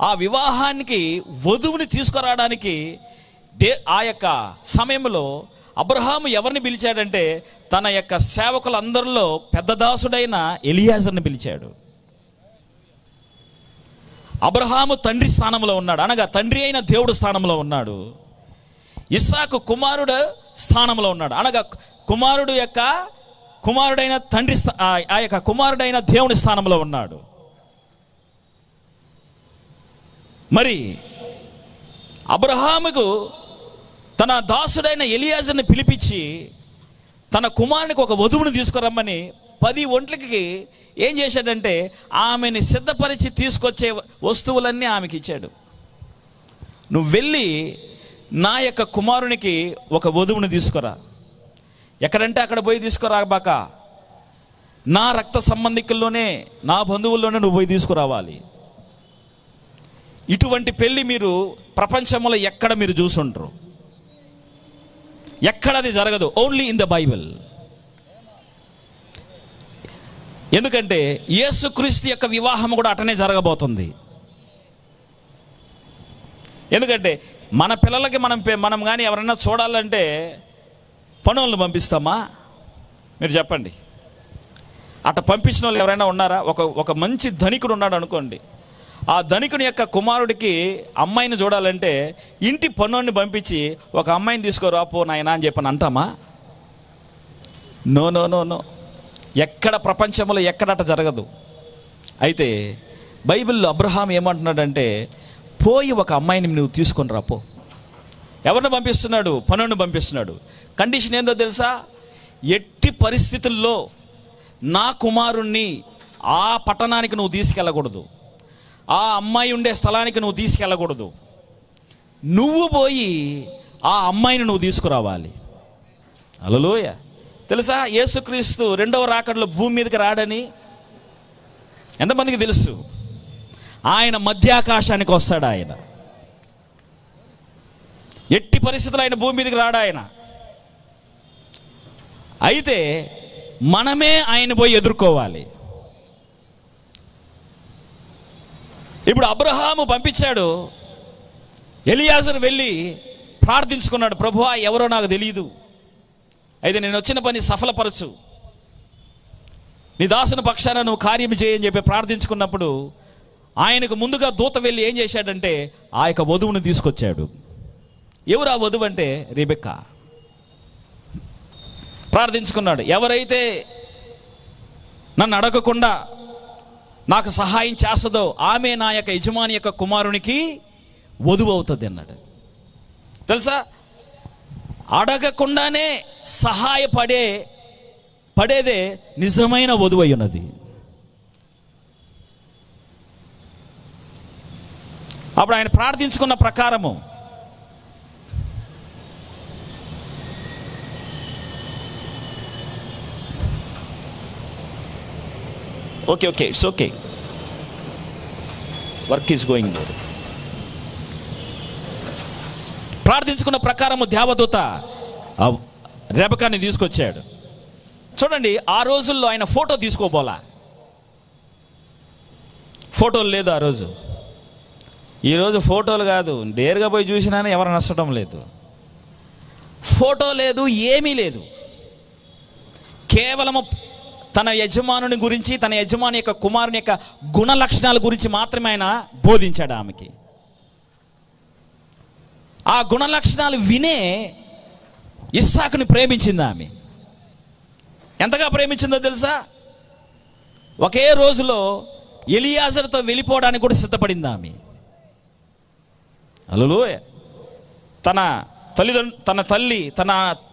ఆ వివాహానికి వధువుని తీసుకురావడానికి ఆ యొక్క సమయంలో అబ్రహాము ఎవరిని పిలిచాడంటే తన యొక్క సేవకులందరిలో పెద్ద దాసుడైన ఎలియాజర్ని పిలిచాడు. అబ్రహాము తండ్రి స్థానంలో ఉన్నాడు, అనగా తండ్రి అయిన దేవుడు స్థానంలో ఉన్నాడు. ఇస్సాకు కుమారుడు స్థానంలో ఉన్నాడు, అనగా కుమారుడైన తండ్రి ఆ యొక్క కుమారుడైన దేవుని స్థానంలో ఉన్నాడు. మరి అబ్రహాముకు తన దాసుడైన ఎలియాజర్ని పిలిపించి తన కుమారునికి ఒక వధువుని తీసుకురమ్మని 10 ఒంట్లకి ఏం చేశాడంటే ఆమెని సిద్ధపరిచి తీసుకొచ్చే వస్తువులన్నీ ఆమెకి ఇచ్చాడు. నువ్వు వెళ్ళి నా యొక్క కుమారునికి ఒక వధువుని తీసుకురా. ఎక్కడంటే అక్కడ పోయి తీసుకురాబాక, నా రక్త సంబంధికుల్లోనే, నా బంధువుల్లోనే నువ్వు పోయి తీసుకురావాలి. ఇటువంటి పెళ్ళి మీరు ప్రపంచంలో ఎక్కడ మీరు చూసుంటారు? ఎక్కడ అది జరగదు. Only in the Bible. ఎందుకంటే యేసుక్రీస్తు యొక్క వివాహం కూడా అటనే జరగబోతుంది. ఎందుకంటే మన పిల్లలకి మనం కానీ ఎవరైనా చూడాలంటే పనులను పంపిస్తామా? మీరు చెప్పండి. అట్ట పంపించిన వాళ్ళు ఎవరైనా ఉన్నారా? ఒక మంచి ధనికుడు ఉన్నాడు అనుకోండి, ఆ ధనికుని యొక్క కుమారుడికి అమ్మాయిని చూడాలంటే ఇంటి పనుని పంపించి ఒక అమ్మాయిని తీసుకోరా పో నాయనా అని చెప్పని అంటామా? నో నో నో నో, ఎక్కడ ప్రపంచంలో ఎక్కడట జరగదు. అయితే బైబిల్లో అబ్రహాం ఏమంటున్నాడంటే, పోయి ఒక అమ్మాయిని నువ్వు తీసుకొని రా పో. ఎవరిని పంపిస్తున్నాడు? పనుని పంపిస్తున్నాడు. కండిషన్ ఏందో తెలుసా? ఎట్టి పరిస్థితుల్లో నా కుమారుణ్ణి ఆ పట్టణానికి నువ్వు తీసుకెళ్ళకూడదు, ఆ అమ్మాయి ఉండే స్థలానికి నువ్వు తీసుకెళ్ళకూడదు. నువ్వు పోయి ఆ అమ్మాయిని నువ్వు తీసుకురావాలి. హల్లెలూయా. తెలుసా యేసుక్రీస్తు రెండవ రాకడలో భూమి మీదకి రాడని ఎంతమందికి తెలుసు? ఆయన మధ్యాకాశానికి వస్తాడు. ఆయన ఎట్టి పరిస్థితులు ఆయన భూమి మీదకి రాడు ఆయన. అయితే మనమే ఆయన పోయి ఎదుర్కోవాలి. ఇప్పుడు అబ్రహాము పంపించాడు, ఎలియాజరు వెళ్ళి ప్రార్థించుకున్నాడు, ప్రభువా ఎవరో నాకు తెలియదు, అయితే నేను వచ్చిన పని సఫలపరచు, నీ దాసుని పక్షాన నువ్వు కార్యం చేయని చెప్పి ప్రార్థించుకున్నప్పుడు ఆయనకు ముందుగా దూత వెళ్ళి ఏం చేశాడంటే ఆ యొక్క వధువును తీసుకొచ్చాడు. ఎవరు ఆ వధువు అంటే రెబెక్కా. ప్రార్థించుకున్నాడు, ఎవరైతే నన్ను అడగకుండా నాకు సహాయం చేస్తుందో ఆమె నా యొక్క యజమాని యొక్క కుమారునికి వధువు అవుతుంది అన్నాడు. తెలుసా, అడగకుండానే పడేదే నిజమైన వధువు అయి ఉన్నది. అప్పుడు ఆయన ప్రార్థించుకున్న ప్రకారము okay it's okay, work is going good. ప్రార్థించుకున్న ప్రకారము దేవదూత రెబెక్కాని తీసుకొచ్చాడు. చూడండి, ఆ రోజుల్లో ఆయన ఫోటో తీసుకోబోలా, ఫోటోలు లేదు ఆ రోజు. ఈరోజు ఫోటోలు కాదు, నేరుగా పోయి చూసినా ఎవరు నచ్చడం లేదు. ఫోటో లేదు, ఏమీ లేదు. కేవలము తన యజమానుని గురించి, తన యజమాని యొక్క కుమారుని యొక్క గుణ లక్షణాల గురించి మాత్రమే ఆయన బోధించాడు ఆమెకి. ఆ గుణ లక్షణాలు వినే ఇస్సాకుని ప్రేమించింది ఆమె. ఎంతగా ప్రేమించిందో తెలుసా? ఒకే రోజులో ఎలియాజరుతో వెళ్ళిపోవడానికి కూడా సిద్ధపడింది ఆమె. హల్లెలూయా. తన తల్లి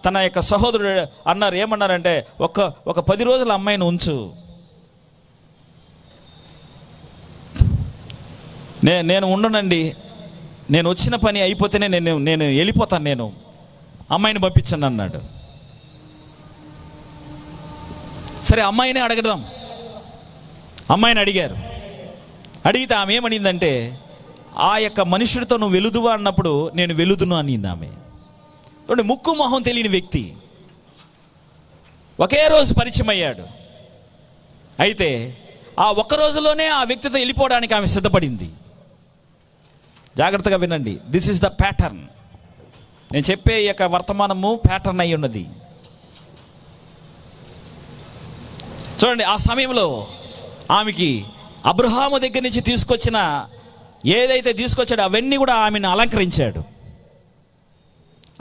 తన యొక్క సహోదరుడు అన్నారు, ఏమన్నారంటే ఒక 10 రోజుల అమ్మాయిని ఉంచు, నేను ఉండనండి, నేను వచ్చిన పని అయిపోతేనే నేను వెళ్ళిపోతాను, నేను అమ్మాయిని పంపించండి అన్నాడు. సరే అమ్మాయినే అడగదాం. అమ్మాయిని అడిగారు. అడిగితే ఆమె ఏమనిందంటే, ఆ యొక్క మనుషుడితో నువ్వు వెలుదువా అన్నప్పుడు నేను వెలుదును అనింది ఆమె. ముక్కు మొహం తెలియని వ్యక్తి ఒకే రోజు పరిచయం అయ్యాడు. అయితే ఆ ఒక్క రోజులోనే ఆ వ్యక్తితో వెళ్ళిపోవడానికి ఆమె సిద్ధపడింది. జాగ్రత్తగా వినండి, దిస్ ఈస్ ద ప్యాటర్న్. నేను చెప్పే ఈ యొక్క వర్తమానము ప్యాటర్న్ అయి ఉన్నది. చూడండి, ఆ సమయంలో ఆమెకి అబ్రహాము దగ్గర నుంచి తీసుకొచ్చిన ఏదైతే తీసుకొచ్చాడో అవన్నీ కూడా ఆమెను అలంకరించాడు.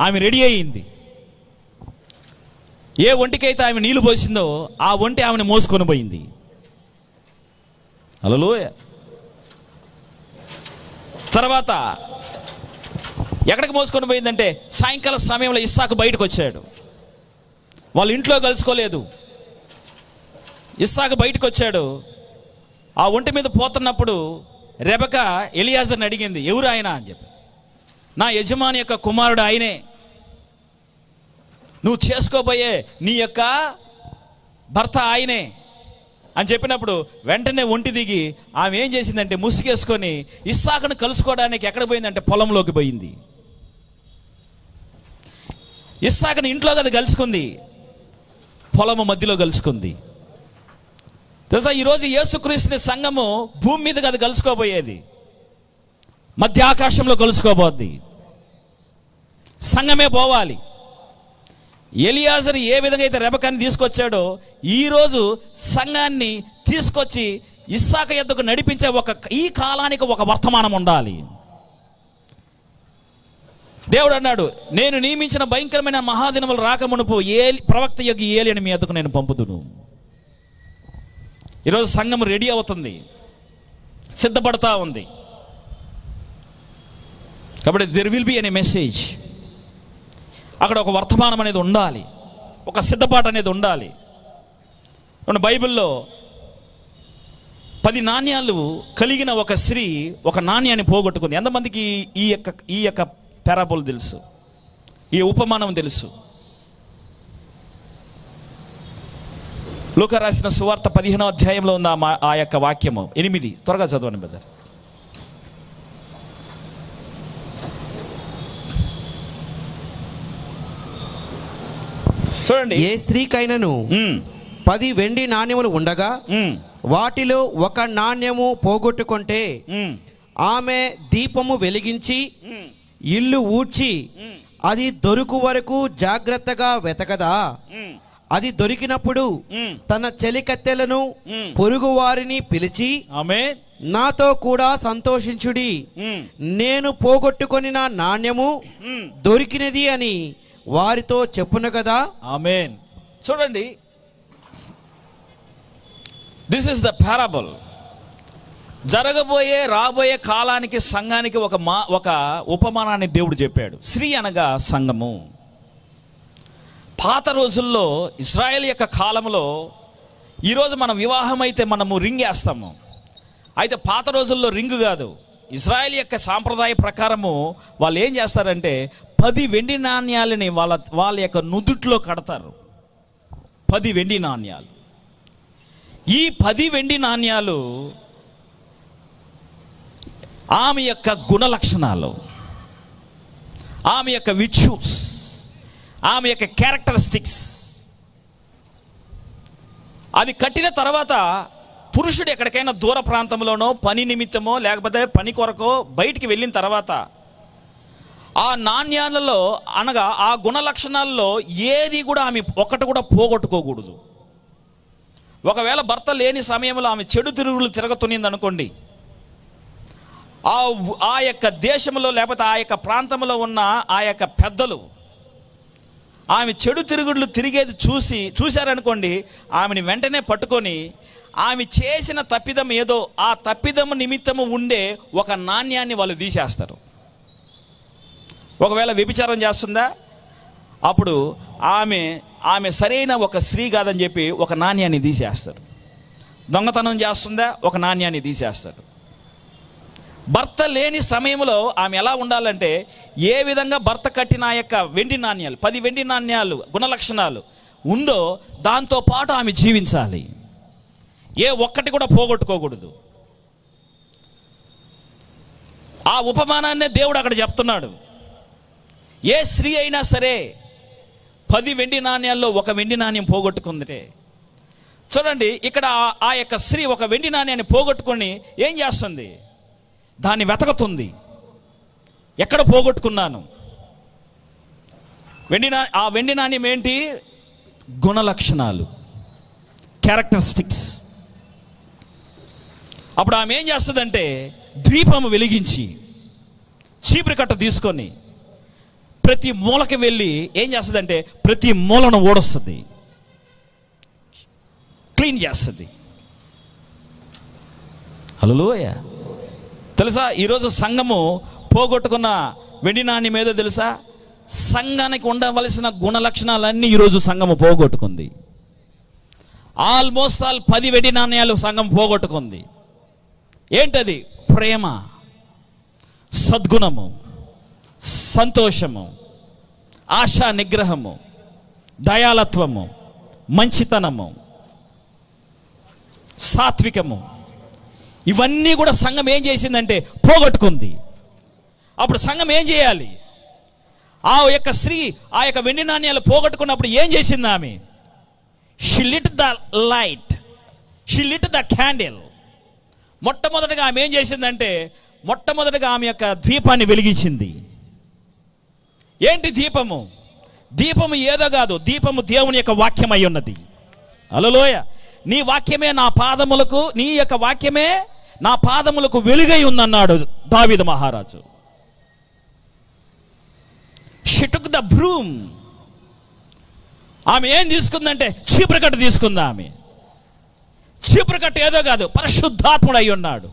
ఆమె రెడీ అయ్యింది. ఏ ఒంటికైతే ఆమె నీళ్లు పోసిందో ఆ ఒంటి ఆమెను మోసుకొని పోయింది. హల్లెలూయా. తర్వాత ఎక్కడికి మోసుకొని పోయిందంటే, సాయంకాల సమయంలో ఇస్సాకు బయటకు వచ్చాడు. వాళ్ళ ఇంట్లో కలుసుకోలేదు. ఇస్సాకు బయటకు వచ్చాడు. ఆ ఒంటి మీద పోతున్నప్పుడు రెబెక్కా ఎలియాజర్ని అడిగింది, ఎవరు ఆయన అని చెప్పి. నా యజమాని యొక్క కుమారుడు ఆయనే, నువ్వు చేసుకోబోయే నీ యొక్క భర్త ఆయనే అని చెప్పినప్పుడు వెంటనే ఒంటి దిగి ఆమె ఏం చేసిందంటే ముసుగేసుకొని ఇస్సాకును కలుసుకోవడానికి ఎక్కడ పోయిందంటే పొలంలోకి పోయింది. ఇస్సాకుని ఇంట్లో కదా కలుసుకుంది, పొలము మధ్యలో కలుసుకుంది. తెలుసా, ఈరోజు యేసుక్రీస్తుని సంఘము భూమి మీద కాదు కలుసుకోబోయేది, మధ్యాకాశంలో కలుసుకోబోద్ది. సంఘమే పోవాలి. ఎలియాజరు ఏ విధంగా అయితే రెబెకాని తీసుకొచ్చాడో, ఈరోజు సంఘాన్ని తీసుకొచ్చి ఇస్సాకు యొద్దకు నడిపించే ఈ కాలానికి ఒక వర్తమానం ఉండాలి. దేవుడు అన్నాడు, నేను నియమించిన భయంకరమైన మహాదినములు రాకమునుపు ప్రవక్త యొగ్గి ఏలియని మీ యొద్దకు నేను పంపుదును. ఈరోజు సంఘం రెడీ అవుతుంది, సిద్ధపడతా ఉంది. కాబట్టి there will be an message. అక్కడ ఒక వర్తమానం అనేది ఉండాలి, ఒక సిద్ధపాటు అనేది ఉండాలి. బైబిల్లో 10 నాణ్యాలు కలిగిన ఒక స్త్రీ ఒక నాణ్యాన్ని పోగొట్టుకుంది. ఎంతమందికి ఈ యొక్క పారాబుల్ తెలుసు, ఈ ఉపమానం తెలుసు? లూకా రాసిన సువార్త 15వ అధ్యాయంలో ఉంది ఆ యొక్క వాక్యము 8. త్వరగా చదవండి బ్రదర్. చూడండి, ఏ స్త్రీకైనను 10 వెండి నాణ్యములు ఉండగా వాటిలో ఒక నాణ్యము పోగొట్టుకుంటే ఆమె దీపము వెలిగించి ఇల్లు ఊడ్చి అది దొరుకు వరకు జాగ్రత్తగా వెతకదా? అది దొరికినప్పుడు తన చెలికత్తెలను పొరుగు వారిని పిలిచి, ఆమేన్, నాతో కూడా సంతోషించుడి, నేను పోగొట్టుకొని నా నాణ్యము దొరికినది అని వారితో చెప్పును కదా. ఆమేన్. చూడండి, దిస్ ఇస్ ద పారాబుల్. జరగబోయే రాబోయే కాలానికి సంఘానికి ఒక ఉపమానాన్ని దేవుడు చెప్పాడు. స్త్రీ అనగా సంఘము. పాత రోజుల్లో ఇశ్రాయేల్ యొక్క కాలంలో, ఈరోజు మన వివాహం అయితే మనము రింగ్ వేస్తాము, అయితే పాత రోజుల్లో రింగు కాదు. ఇశ్రాయేల్ యొక్క సాంప్రదాయ ప్రకారము వాళ్ళు ఏం చేస్తారంటే 10 వెండి నాణ్యాలని వాళ్ళ యొక్క నుదుట్లో కడతారు. 10 వెండి నాణ్యాలు. ఈ 10 వెండి నాణ్యాలు ఆమె యొక్క గుణ లక్షణాలు, ఆమె యొక్క విర్చ్యూస్, ఆమె యొక్క క్యారెక్టరిస్టిక్స్. అది కట్టిన తర్వాత పురుషుడు ఎక్కడికైనా దూర ప్రాంతంలోనో పని నిమిత్తమో లేకపోతే పని కొరకో బయటికి వెళ్ళిన తర్వాత ఆ నాణ్యాలలో అనగా ఆ గుణ లక్షణాల్లో ఏది కూడా ఆమె ఒక్కటి కూడా పోగొట్టుకోకూడదు. ఒకవేళ భర్త లేని సమయంలో ఆమె చెడు తిరుగులు తిరగతునింది అనుకోండి, ఆ యొక్క దేశంలో లేకపోతే ఆ యొక్క ప్రాంతంలో ఉన్న ఆ యొక్క పెద్దలు ఆమె చెడు తిరుగుళ్ళు తిరిగేది చూశారనుకోండి, ఆమెని వెంటనే పట్టుకొని ఆమె చేసిన తప్పిదం ఏదో ఆ తప్పిదము నిమిత్తము ఉండే ఒక నాణ్యాన్ని వాళ్ళు తీసేస్తారు. ఒకవేళ వ్యభిచారం చేస్తుందా, అప్పుడు ఆమె సరైన ఒక స్త్రీ కాదని చెప్పి ఒక నాణ్యాన్ని తీసేస్తారు. దొంగతనం చేస్తుందా, ఒక నాణ్యాన్ని తీసేస్తారు. భర్త లేని సమయంలో ఆమె ఎలా ఉండాలంటే, ఏ విధంగా భర్త కట్టిన ఆ యొక్క వెండి నాణ్యాలు 10 వెండి నాణ్యాలు గుణలక్షణాలు ఉందో దాంతో పాటు ఆమె జీవించాలి. ఏ ఒక్కటి కూడా పోగొట్టుకోకూడదు. ఆ ఉపమానాన్నే దేవుడు అక్కడ చెప్తున్నాడు. ఏ స్త్రీ అయినా సరే 10 వెండి నాణ్యాల్లో ఒక వెండి నాణ్యం పోగొట్టుకుంటే, చూడండి ఇక్కడ ఆ యొక్క స్త్రీ ఒక వెండి నాణ్యాన్ని పోగొట్టుకొని ఏం చేస్తుంది? దాన్ని వెతకుతుంది. ఎక్కడ పోగొట్టుకున్నాను? ఆ వెండి నాణ్యం ఏంటి? గుణలక్షణాలు, క్యారెక్టరిస్టిక్స్. అప్పుడు ఆమె ఏం చేస్తుందంటే దీపము వెలిగించి చీపురు కట్ట తీసుకొని ప్రతి మూలకి వెళ్ళి ఏం చేస్తుందంటే ప్రతి మూలను ఓడొస్తుంది, క్లీన్ చేస్తుంది. హల్లెలూయా. తెలుసా, ఈరోజు సంఘము పోగొట్టుకున్న వెండి నాణ్యం ఏదో తెలుసా? సంఘానికి ఉండవలసిన గుణ లక్షణాలన్నీ ఈరోజు సంఘము పోగొట్టుకుంది. ఆల్మోస్ట్ 10 వెండి నాణ్యాలు సంఘం పోగొట్టుకుంది. ఏంటది? ప్రేమ, సద్గుణము, సంతోషము, ఆశా నిగ్రహము, దయాలత్వము, మంచితనము, సాత్వికము, ఇవన్నీ కూడా సంఘం ఏం చేసిందంటే పోగొట్టుకుంది. అప్పుడు సంఘం ఏం చేయాలి? ఆ యొక్క స్త్రీ ఆ యొక్క వెండి నాణ్యాలు పోగొట్టుకున్నప్పుడు ఏం చేసింది ఆమె? She lit the light, she lit the candle. మొట్టమొదటిగా ఆమె ఏం చేసిందంటే మొట్టమొదటిగా ఆమె యొక్క దీపాన్ని వెలిగించింది. ఏంటి దీపము? దీపము ఏదో కాదు, దీపము దేవుని యొక్క వాక్యం అయి ఉన్నది. హల్లెలూయా. నీ వాక్యమే నా పాదములకు, నీ యొక్క వాక్యమే నా పాదములకు వెలుగై ఉందన్నాడు దావీదు మహారాజు. She took the broom. ఆమె ఏం తీసుకుందంటే చీపురు కట్ట తీసుకుందా. ఆమె చీపురు కట్ట ఏదో కాదు, పరిశుద్ధాత్ముడు అయి ఉన్నాడు.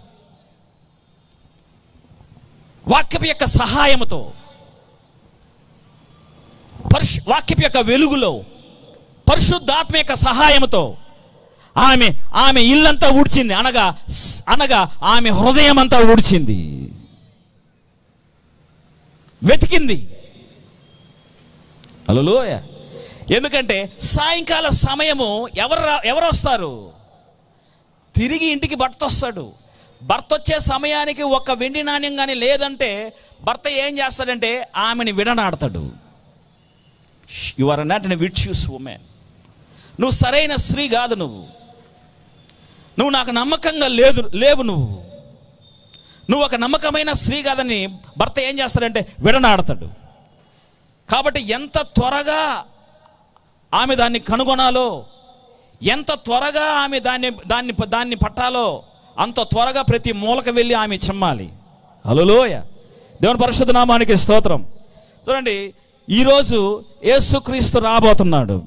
వాక్యపు యొక్క సహాయముతో, వాక్యపు యొక్క వెలుగులో, పరిశుద్ధాత్మ యొక్క సహాయంతో ఆమె ఇల్లంతా ఊడ్చింది. అనగా ఆమె హృదయం అంతా ఊడ్చింది, వెతికింది. హల్లెలూయా. ఎందుకంటే సాయంకాల సమయము ఎవరు వస్తారు? తిరిగి ఇంటికి భర్త వస్తాడు. భర్త వచ్చే సమయానికి ఒక్క వెండి నాణ్యం కానీ లేదంటే భర్త ఏం చేస్తాడంటే ఆమెని విడనాడతాడు. You are not an virtuous woman. నువ్వు సరైన స్త్రీ కాదు, నువ్వు నాకు నమ్మకంగా లేవు, నువ్వు ఒక నమ్మకమైన స్త్రీ కాదని భర్త ఏం చేస్తాడంటే విడనాడతాడు. కాబట్టి ఎంత త్వరగా ఆమె దాన్ని కనుగొనాలో, ఎంత త్వరగా ఆమె దాన్ని పట్టాలో అంత త్వరగా ప్రతి మూలకు వెళ్ళి ఆమె చిమ్మాలి. హల్లెలూయా. దేవుని పరిశుద్ధ నామానికి స్తోత్రం. చూడండి, ఈరోజు యేసుక్రీస్తు రాబోతున్నాడు.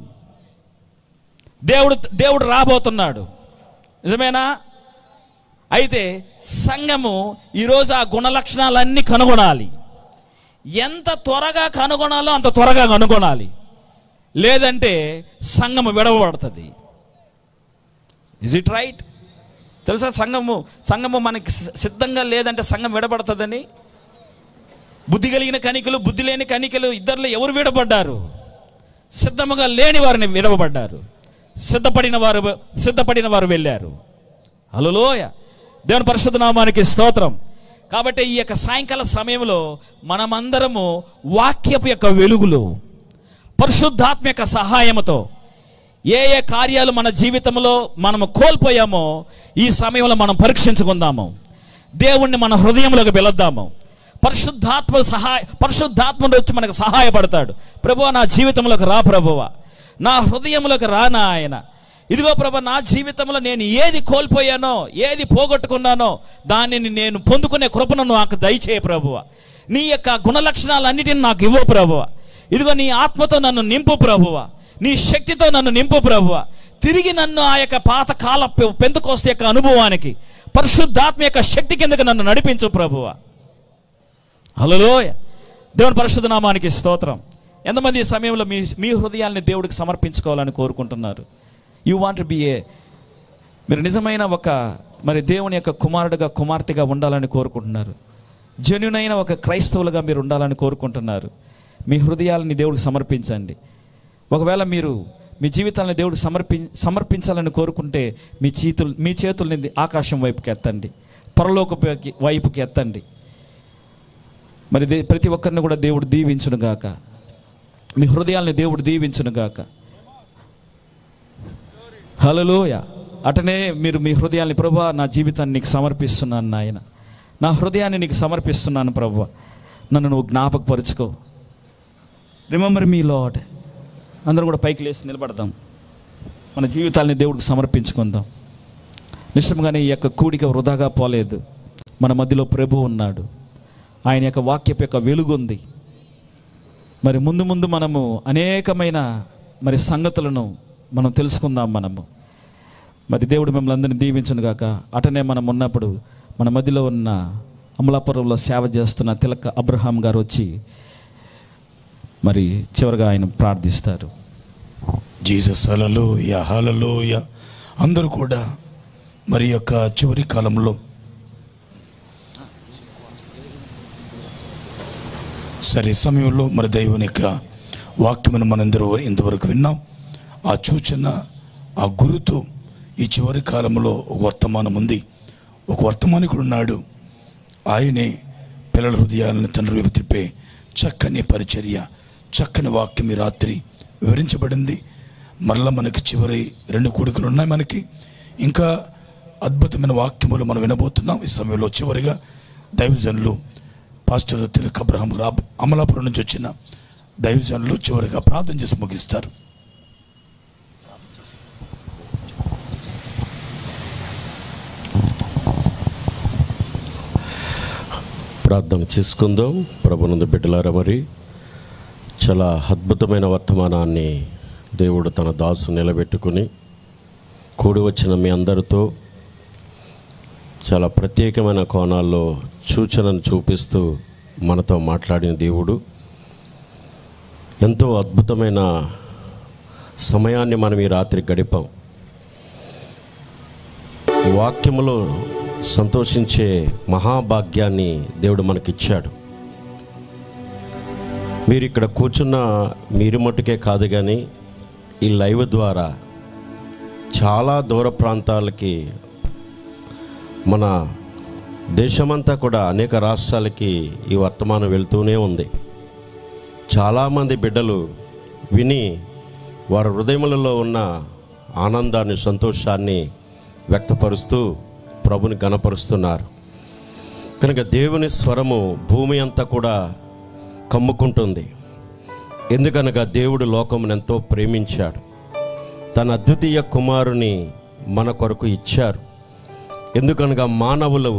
దేవుడు రాబోతున్నాడు, నిజమేనా? అయితే సంఘము ఈరోజు ఆ గుణ లక్షణాలన్నీ కనుగొనాలి. ఎంత త్వరగా కనుగొనాలో అంత త్వరగా కనుగొనాలి, లేదంటే సంఘము విడవబడుతుంది. Is it right? తెలుసా, సంఘము మనకి సిద్ధంగా లేదంటే సంఘం విడబడుతుందని. బుద్ధి కలిగిన కనికలు, బుద్ధి లేని కనికలు, ఇద్దరిలో ఎవరు విడబడ్డారు? సిద్ధముగా లేని వారిని విడవబడ్డారు, సిద్ధపడిన వారు వెళ్ళారు. హల్లెలూయా. దేవుని పరిశుద్ధ నామానికి స్తోత్రం. కాబట్టి ఈ యొక్క సాయంకాల సమయంలో మనమందరము వాక్యపు యొక్క వెలుగులో, పరిశుద్ధాత్మ యొక్క సహాయంతో ఏ కార్యాలు మన జీవితంలో మనము కోల్పోయామో ఈ సమయంలో మనం పరీక్షించుకుందాము. దేవుణ్ణి మన హృదయంలోకి పిలుద్దాము. పరిశుద్ధాత్ముడు వచ్చి మనకు సహాయపడతాడు. ప్రభువా, నా జీవితంలోకి రా ప్రభువా, నా హృదయంలోకి రా నాయన. ఇదిగో ప్రభు, నా జీవితంలో నేను ఏది కోల్పోయానో, ఏది పోగొట్టుకున్నానో దానిని నేను పొందుకునే కృపను నాకు దయచేయ ప్రభువా. నీ యొక్క గుణలక్షణాలన్నిటిని నాకు ఇవ్వు ప్రభువా. ఇదిగో నీ ఆత్మతో నన్ను నింపు ప్రభువా, నీ శక్తితో నన్ను నింపు ప్రభువా. తిరిగి నన్ను ఆ యొక్క పాతకాల పెంతెకోస్తు యొక్క అనుభవానికి, పరిశుద్ధాత్మ యొక్క శక్తి కిందకి నన్ను నడిపించు ప్రభువా. హల్లెలూయా. దేవుని పరిశుద్ధ నామానికి స్తోత్రం. ఎంతమంది ఈ సమయంలో మీ హృదయాల్ని దేవుడికి సమర్పించుకోవాలని కోరుకుంటున్నారు? యూ వాంట్ టు బి మీరు నిజమైన మరి దేవుని యొక్క కుమారుడుగా, కుమార్తెగా ఉండాలని కోరుకుంటున్నారు. జెన్యూన్ అయిన ఒక క్రైస్తవులుగా మీరు ఉండాలని కోరుకుంటున్నారు. మీ హృదయాలని దేవుడికి సమర్పించండి. ఒకవేళ మీరు మీ జీవితాలను దేవుడికి సమర్పించాలని కోరుకుంటే మీ చేతుల్ని ఆకాశం వైపుకి ఎత్తండి, పరలోక వైపుకి ఎత్తండి. మరి ప్రతి ఒక్కరిని కూడా దేవుడు దీవించునుగాక. మీ హృదయాల్ని దేవుడు దీవించునుగాక. హల్లెలూయా. అటనే మీరు మీ హృదయాన్ని, ప్రభువా, నా జీవితాన్ని నీకు సమర్పిస్తున్నాను నాయన, నా హృదయాన్ని నీకు సమర్పిస్తున్నాను ప్రభువా, నన్ను నువ్వు జ్ఞాపకపరుచుకో. Remember me lord. అందరూ కూడా పైకి లేచి నిలబడదాం, మన జీవితాలని దేవుడికి సమర్పించుకుందాం. నిశ్చయంగానే ఈ యొక్క కూడిక వృధాగా పోలేదు. మన మధ్యలో ప్రభు ఉన్నాడు, ఆయన యొక్క వాక్యపు యొక్క వెలుగు ఉంది. మరి ముందు మనము అనేకమైన మరి సంగతులను మనం తెలుసుకుందాం. మరి దేవుడు మిమ్మల్ని అందరినీ దీవించును గాక. అటనే మనం ఉన్నప్పుడు మన మధ్యలో ఉన్న అమలాపురంలో సేవ చేస్తున్న తిలక అబ్రహాం గారు వచ్చి మరి చివరిగా ఆయన ప్రార్థిస్తారు. జీసస్ హల్లెలూయా, హల్లెలూయా. అందరూ కూడా మరి యొక్క చివరి కాలంలో సరే సమయంలో మరి దైవుని యొక్క వాక్యమును మనందరూ ఇంతవరకు విన్నాం. ఆ సూచన, ఆ గురుతో ఈ చివరి కాలంలో ఒక వర్తమానం ఉంది. ఒక వర్తమానికుడు ఉన్నాడు. ఆయనే పిల్లల హృదయాలను తండ్రి వైపు తిప్పే చక్కని పరిచర్య, చక్కని వాక్యం ఈ రాత్రి వివరించబడింది. మరలా మనకి చివరి 2 కూడికలు ఉన్నాయి. మనకి ఇంకా అద్భుతమైన వాక్యములు మనం వినబోతున్నాం. ఈ సమయంలో చివరిగా దైవజనులు పాస్టర్ తిలక్ అబ్రహాం అమలాపురం నుంచి వచ్చిన దైవజనులు చివరిగా ప్రార్థన చేసి ముగిస్తారు. ప్రార్థన చేసుకుందాం. ప్రభునందు బిడ్డలారా, మరి చాలా అద్భుతమైన వర్తమానాన్ని దేవుడు తన దాసు నిలబెట్టుకుని కూడి వచ్చిన మీ అందరితో చాలా ప్రత్యేకమైన కోణాల్లో సూచనను చూపిస్తూ మనతో మాట్లాడిన దేవుడు, ఎంతో అద్భుతమైన సమయాన్ని మనం ఈ రాత్రి గడిపాం. వాక్యములో సంతోషించే మహాభాగ్యాన్ని దేవుడు మనకిచ్చాడు. మీరు ఇక్కడ కూర్చున్న మీరు మట్టుకే కాదు, కానీ ఈ లైవ్ ద్వారా చాలా దూర ప్రాంతాలకి, మన దేశమంతా కూడా అనేక రాష్ట్రాలకి ఈ వర్తమానం వెళ్తూనే ఉంది. చాలామంది బిడ్డలు విని వారి హృదయములలో ఉన్న ఆనందాన్ని, సంతోషాన్ని వ్యక్తపరుస్తూ ప్రభుని గణపరుస్తున్నారు. కనుక దేవుని స్వరము భూమి అంతా కూడా కమ్ముకుంటుంది. ఎందుకనగా దేవుడు లోకమును ఎంతో ప్రేమించాడు, తన అద్వితీయ కుమారుని మన కొరకు ఇచ్చారు. ఎందుకనగా మానవులు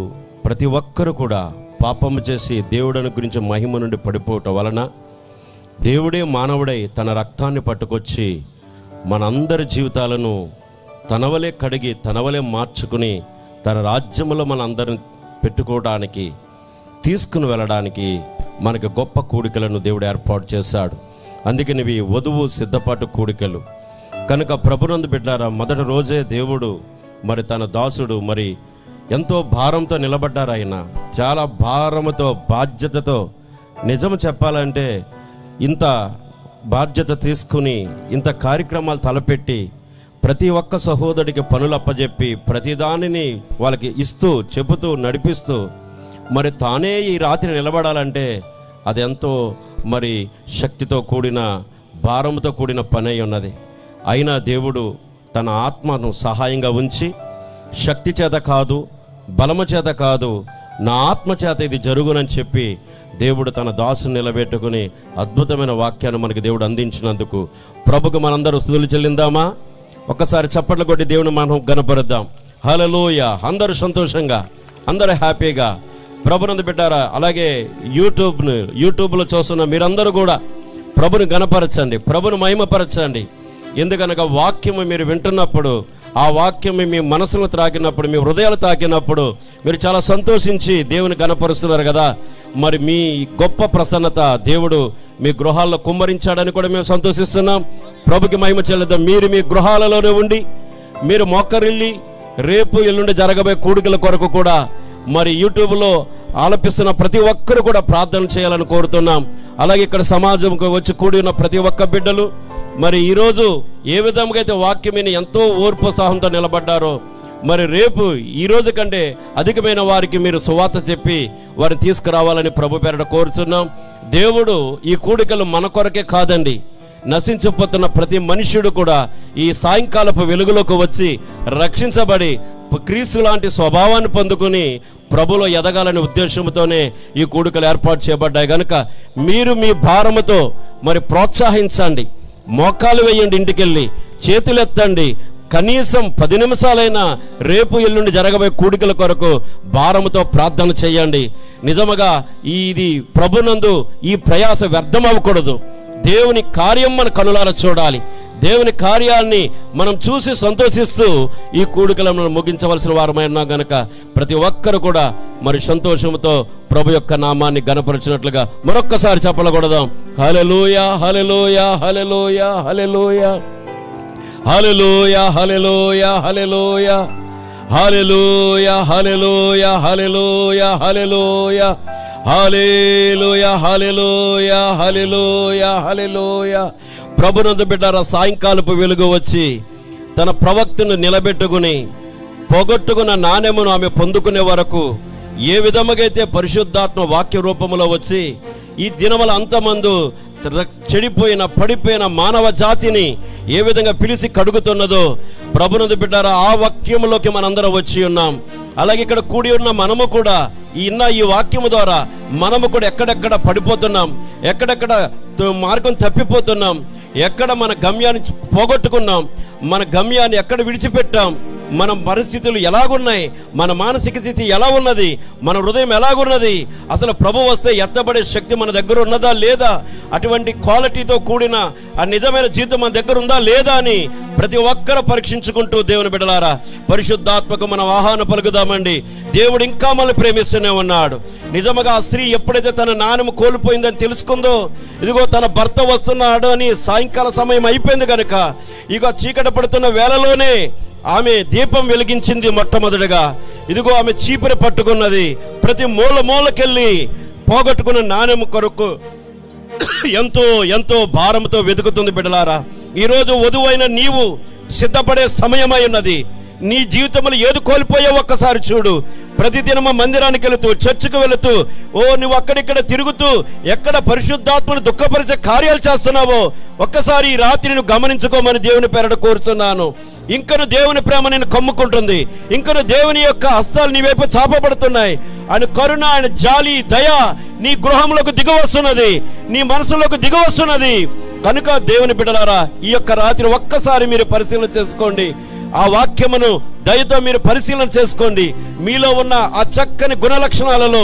ప్రతి ఒక్కరు కూడా పాపము చేసి దేవుడిని గురించి మహిమ నుండి పడిపోవటం వలన దేవుడే మానవుడై తన రక్తాన్ని పట్టుకొచ్చి మనందరి జీవితాలను తనవలే కడిగి తనవలే మార్చుకుని తన రాజ్యములో మనందరిని పెట్టుకోవడానికి, తీసుకుని వెళ్ళడానికి మనకి గొప్ప కూడికలను దేవుడు ఏర్పాటు చేశాడు. అందుకని ఇవి వధువు సిద్ధపాటు కూడికలు. కనుక ప్రభునందు బిడ్డారా, మొదటి రోజే దేవుడు మరి తన దాసుడు మరి ఎంతో భారంతో నిలబడ్డారు. ఆయన చాలా భారముతో, బాధ్యతతో, నిజం చెప్పాలంటే ఇంత బాధ్యత తీసుకుని ఇంత కార్యక్రమాలు తలపెట్టి ప్రతి ఒక్క సహోదరుడికి పనులు అప్పజెప్పి ప్రతిదానిని వాళ్ళకి ఇస్తూ, చెబుతూ, నడిపిస్తూ మరి తానే ఈ రాత్రి నిలబడాలంటే అది ఎంతో మరి శక్తితో కూడిన, భారంతో కూడిన పని అయి ఉన్నది. అయినా దేవుడు తన ఆత్మను సహాయంగా ఉంచి, శక్తి చేత కాదు, బలము చేత కాదు, నా ఆత్మ చేత ఇది జరుగునని చెప్పి దేవుడు తన దాసుని నిలబెట్టుకుని అద్భుతమైన వాక్యాన్ని మనకి దేవుడు అందించినందుకు ప్రభుకు మనందరూ స్తుతులు చెల్లిందామా? ఒక్కసారి చప్పట్లు కొట్టి దేవుని మనం గణపరుద్దాం. హల్లెలూయా! అందరూ సంతోషంగా, అందరూ హ్యాపీగా ప్రభునందు బిడ్డారా. అలాగే యూట్యూబ్లో చూస్తున్న మీరందరూ కూడా ప్రభుని గణపరచండి, ప్రభుని మహిమపరచండి. ఎందుకనగా వాక్యము మీరు వింటున్నప్పుడు, ఆ వాక్యం మీ మనసును తాకినప్పుడు, మీ హృదయాలు తాకినప్పుడు మీరు చాలా సంతోషించి దేవుని గణపరుస్తున్నారు కదా. మరి మీ గొప్ప ప్రసన్నత దేవుడు మీ గృహాల్లో కుమ్మరించాడని కూడా మేము సంతోషిస్తున్నాం. ప్రభుకి మహిమ చెల్లిద్దాం. మీరు మీ గృహాలలోనే ఉండి మీరు మోకరిల్లి రేపు ఎల్లుండి జరగబోయే కూడికల కొరకు కూడా మరి యూట్యూబ్లో ఆలపిస్తున్న ప్రతి ఒక్కరు కూడా ప్రార్థన చేయాలని కోరుతున్నాం. అలాగే ఇక్కడ సమాజంకు వచ్చి కూడి ఉన్న ప్రతి ఒక్క బిడ్డలు మరి ఈరోజు ఏ విధంగా అయితే వాక్యమని ఎంతో ఓర్పు సహంతో నిలబడ్డారో, మరి రేపు ఈ రోజు కంటే అధికమైన వారికి మీరు సువార్త చెప్పి వారిని తీసుకురావాలని ప్రభు పేరట కోరుతున్నాం. దేవుడు ఈ కూడికలు మన కొరకే కాదండి, నశించిపోతున్న ప్రతి మనుష్యుడు కూడా ఈ సాయంకాలపు వెలుగులోకి వచ్చి రక్షించబడి క్రీస్తు లాంటి స్వభావాన్ని పొందుకుని ప్రభులో ఎదగాలనే ఉద్దేశంతోనే ఈ కూడికలు ఏర్పాటు చేయబడ్డాయి. కనుక మీరు మీ భారముతో మరి ప్రోత్సహించండి, మోకాలు వేయండి, ఇంటికెళ్ళి చేతులెత్తండి. కనీసం 10 నిమిషాలైనా రేపు ఎల్లుండి జరగబోయే కూడికల కొరకు భారముతో ప్రార్థన చేయండి. నిజముగా ఇది ప్రభునందు ఈ ప్రయాస వ్యర్థం అవ్వకూడదు. దేవుని కార్యం మన కనులారా చూడాలి. దేవుని కార్యాన్ని మనం చూసి సంతోషిస్తూ ఈ కూడికలను ముగించవలసిన వారమైనా గనక ప్రతి ఒక్కరు కూడా మరి సంతోషంతో ప్రభు యొక్క నామాన్ని గణపరిచినట్లుగా మరొక్కసారి చెప్పలకూడదాం. హల్లెలూయా, హల్లెలూయా, హల్లెలూయా, హల్లెలూయా, హల్లెలూయా, హల్లెలూయా, హల్లెలూయా, హల్లెలూయా, హల్లెలూయా, హల్లెలూయా, హల్లెలూయా, హల్లెలూయా, హల్లెలూయా, హల్లెలూయా, హల్లెలూయా. ప్రభునందు బిడ్డారా, సాయంకాలపు వెలుగు వచ్చి తన ప్రవక్తను నిలబెట్టుకుని పోగొట్టుకున్న నాణ్యమును ఆమె పొందుకునే వరకు ఏ విధముగా అయితే పరిశుద్ధాత్మ వాక్య రూపంలో వచ్చి ఈ దినముల అంతమందు చెడిపోయిన, పడిపోయిన మానవ జాతిని ఏ విధంగా పిలిచి కడుగుతున్నదో ప్రభునందు బిడ్డారా, ఆ వాక్యములోకి మనందరం వచ్చి ఉన్నాం. అలాగే ఇక్కడ కూడి ఉన్న మనము కూడా ఈ వాక్యము ద్వారా మనము కూడా ఎక్కడెక్కడ పడిపోతున్నాం, ఎక్కడెక్కడ మార్గం తప్పిపోతున్నాం, ఎక్కడ మన గమ్యాన్ని పోగొట్టుకున్నాం, మన గమ్యాన్ని ఎక్కడ విడిచిపెట్టాం, మన పరిస్థితులు ఎలాగున్నాయి, మన మానసిక స్థితి ఎలా ఉన్నది, మన హృదయం ఎలాగున్నది, అసలు ప్రభు వస్తే ఎత్తబడే శక్తి మన దగ్గర ఉన్నదా లేదా, అటువంటి క్వాలిటీతో కూడిన ఆ నిజమైన జీవితం మన దగ్గర ఉందా లేదా అని ప్రతి ఒక్కరూ పరీక్షించుకుంటూ దేవుని బిడ్డలారా పరిశుద్ధాత్మకు మనం ఆహ్వానం పలుకుదామండి. దేవుడు ఇంకా మనల్ని ప్రేమిస్తూనే ఉన్నాడు. నిజముగా ఆ స్త్రీ ఎప్పుడైతే తన నాణ్యం కోల్పోయిందని తెలుసుకుందో, ఇదిగో తన భర్త వస్తున్నాడు అని సాయంకాల సమయం అయిపోయింది కనుక ఇక చీకటి పడుతున్న వేళలోనే ఆమె దీపం వెలిగించింది. మొట్టమొదటిగా ఇదిగో ఆమె చీపురు పట్టుకున్నది. ప్రతి మూలకెళ్ళి పోగొట్టుకున్న నాణ్యం కొరకు ఎంతో ఎంతో భారంతో వెతుకుతుంది. బిడ్డలారా, ఈరోజు వధువైన నీవు సిద్ధపడే సమయమై ఉన్నది. నీ జీవితంలో ఏది కోల్పోయావు ఒక్కసారి చూడు. ప్రతిదినము మందిరానికి వెళుతూ, చర్చికి వెళుతూ, నువ్వు అక్కడిక్కడ తిరుగుతూ ఎక్కడ పరిశుద్ధాత్మను దుఃఖపరిచే కార్యాలు చేస్తున్నావో ఒక్కసారి ఈ రాత్రి నువ్వు గమనించుకోమని దేవుని పేరట కోరుతున్నాను. ఇంకను దేవుని ప్రేమ నేను కమ్ముకుంటుంది. ఇంకను దేవుని యొక్క హస్తాలు నీ వైపు చాపబడుతున్నాయి. ఆయన కరుణ, ఆయన జాలి, దయ నీ గృహంలోకి దిగవస్తున్నది, నీ మనసులోకి దిగవస్తున్నది. కనుక దేవుని బిడ్డలారా, ఈ యొక్క రాత్రి ఒక్కసారి మీరు పరిశీలన చేసుకోండి. ఆ వాక్యమును దయతో మీరు పరిశీలన చేసుకోండి. మీలో ఉన్న ఆ చక్కని గుణ లక్షణాలలో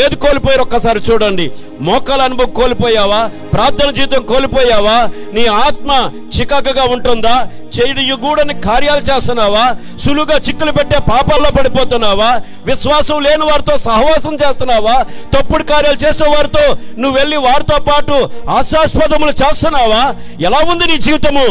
ఏది కోల్పోయారో ఒక్కసారి చూడండి. మోకాల అనుభవం కోల్పోయావా? ప్రార్థన జీవితం కోల్పోయావా? నీ ఆత్మ చికాకుగా ఉంటుందా? చేయకూడని కార్యాలు చేస్తున్నావా? సులువుగా చిక్కులు పెట్టే పాపాల్లో పడిపోతున్నావా? విశ్వాసం లేని వారితో సహవాసం చేస్తున్నావా? తప్పుడు కార్యాలు చేసే వారితో నువ్వు వెళ్ళి వారితో పాటు హాస్యాస్పదములు చేస్తున్నావా? ఎలా ఉంది నీ జీవితము?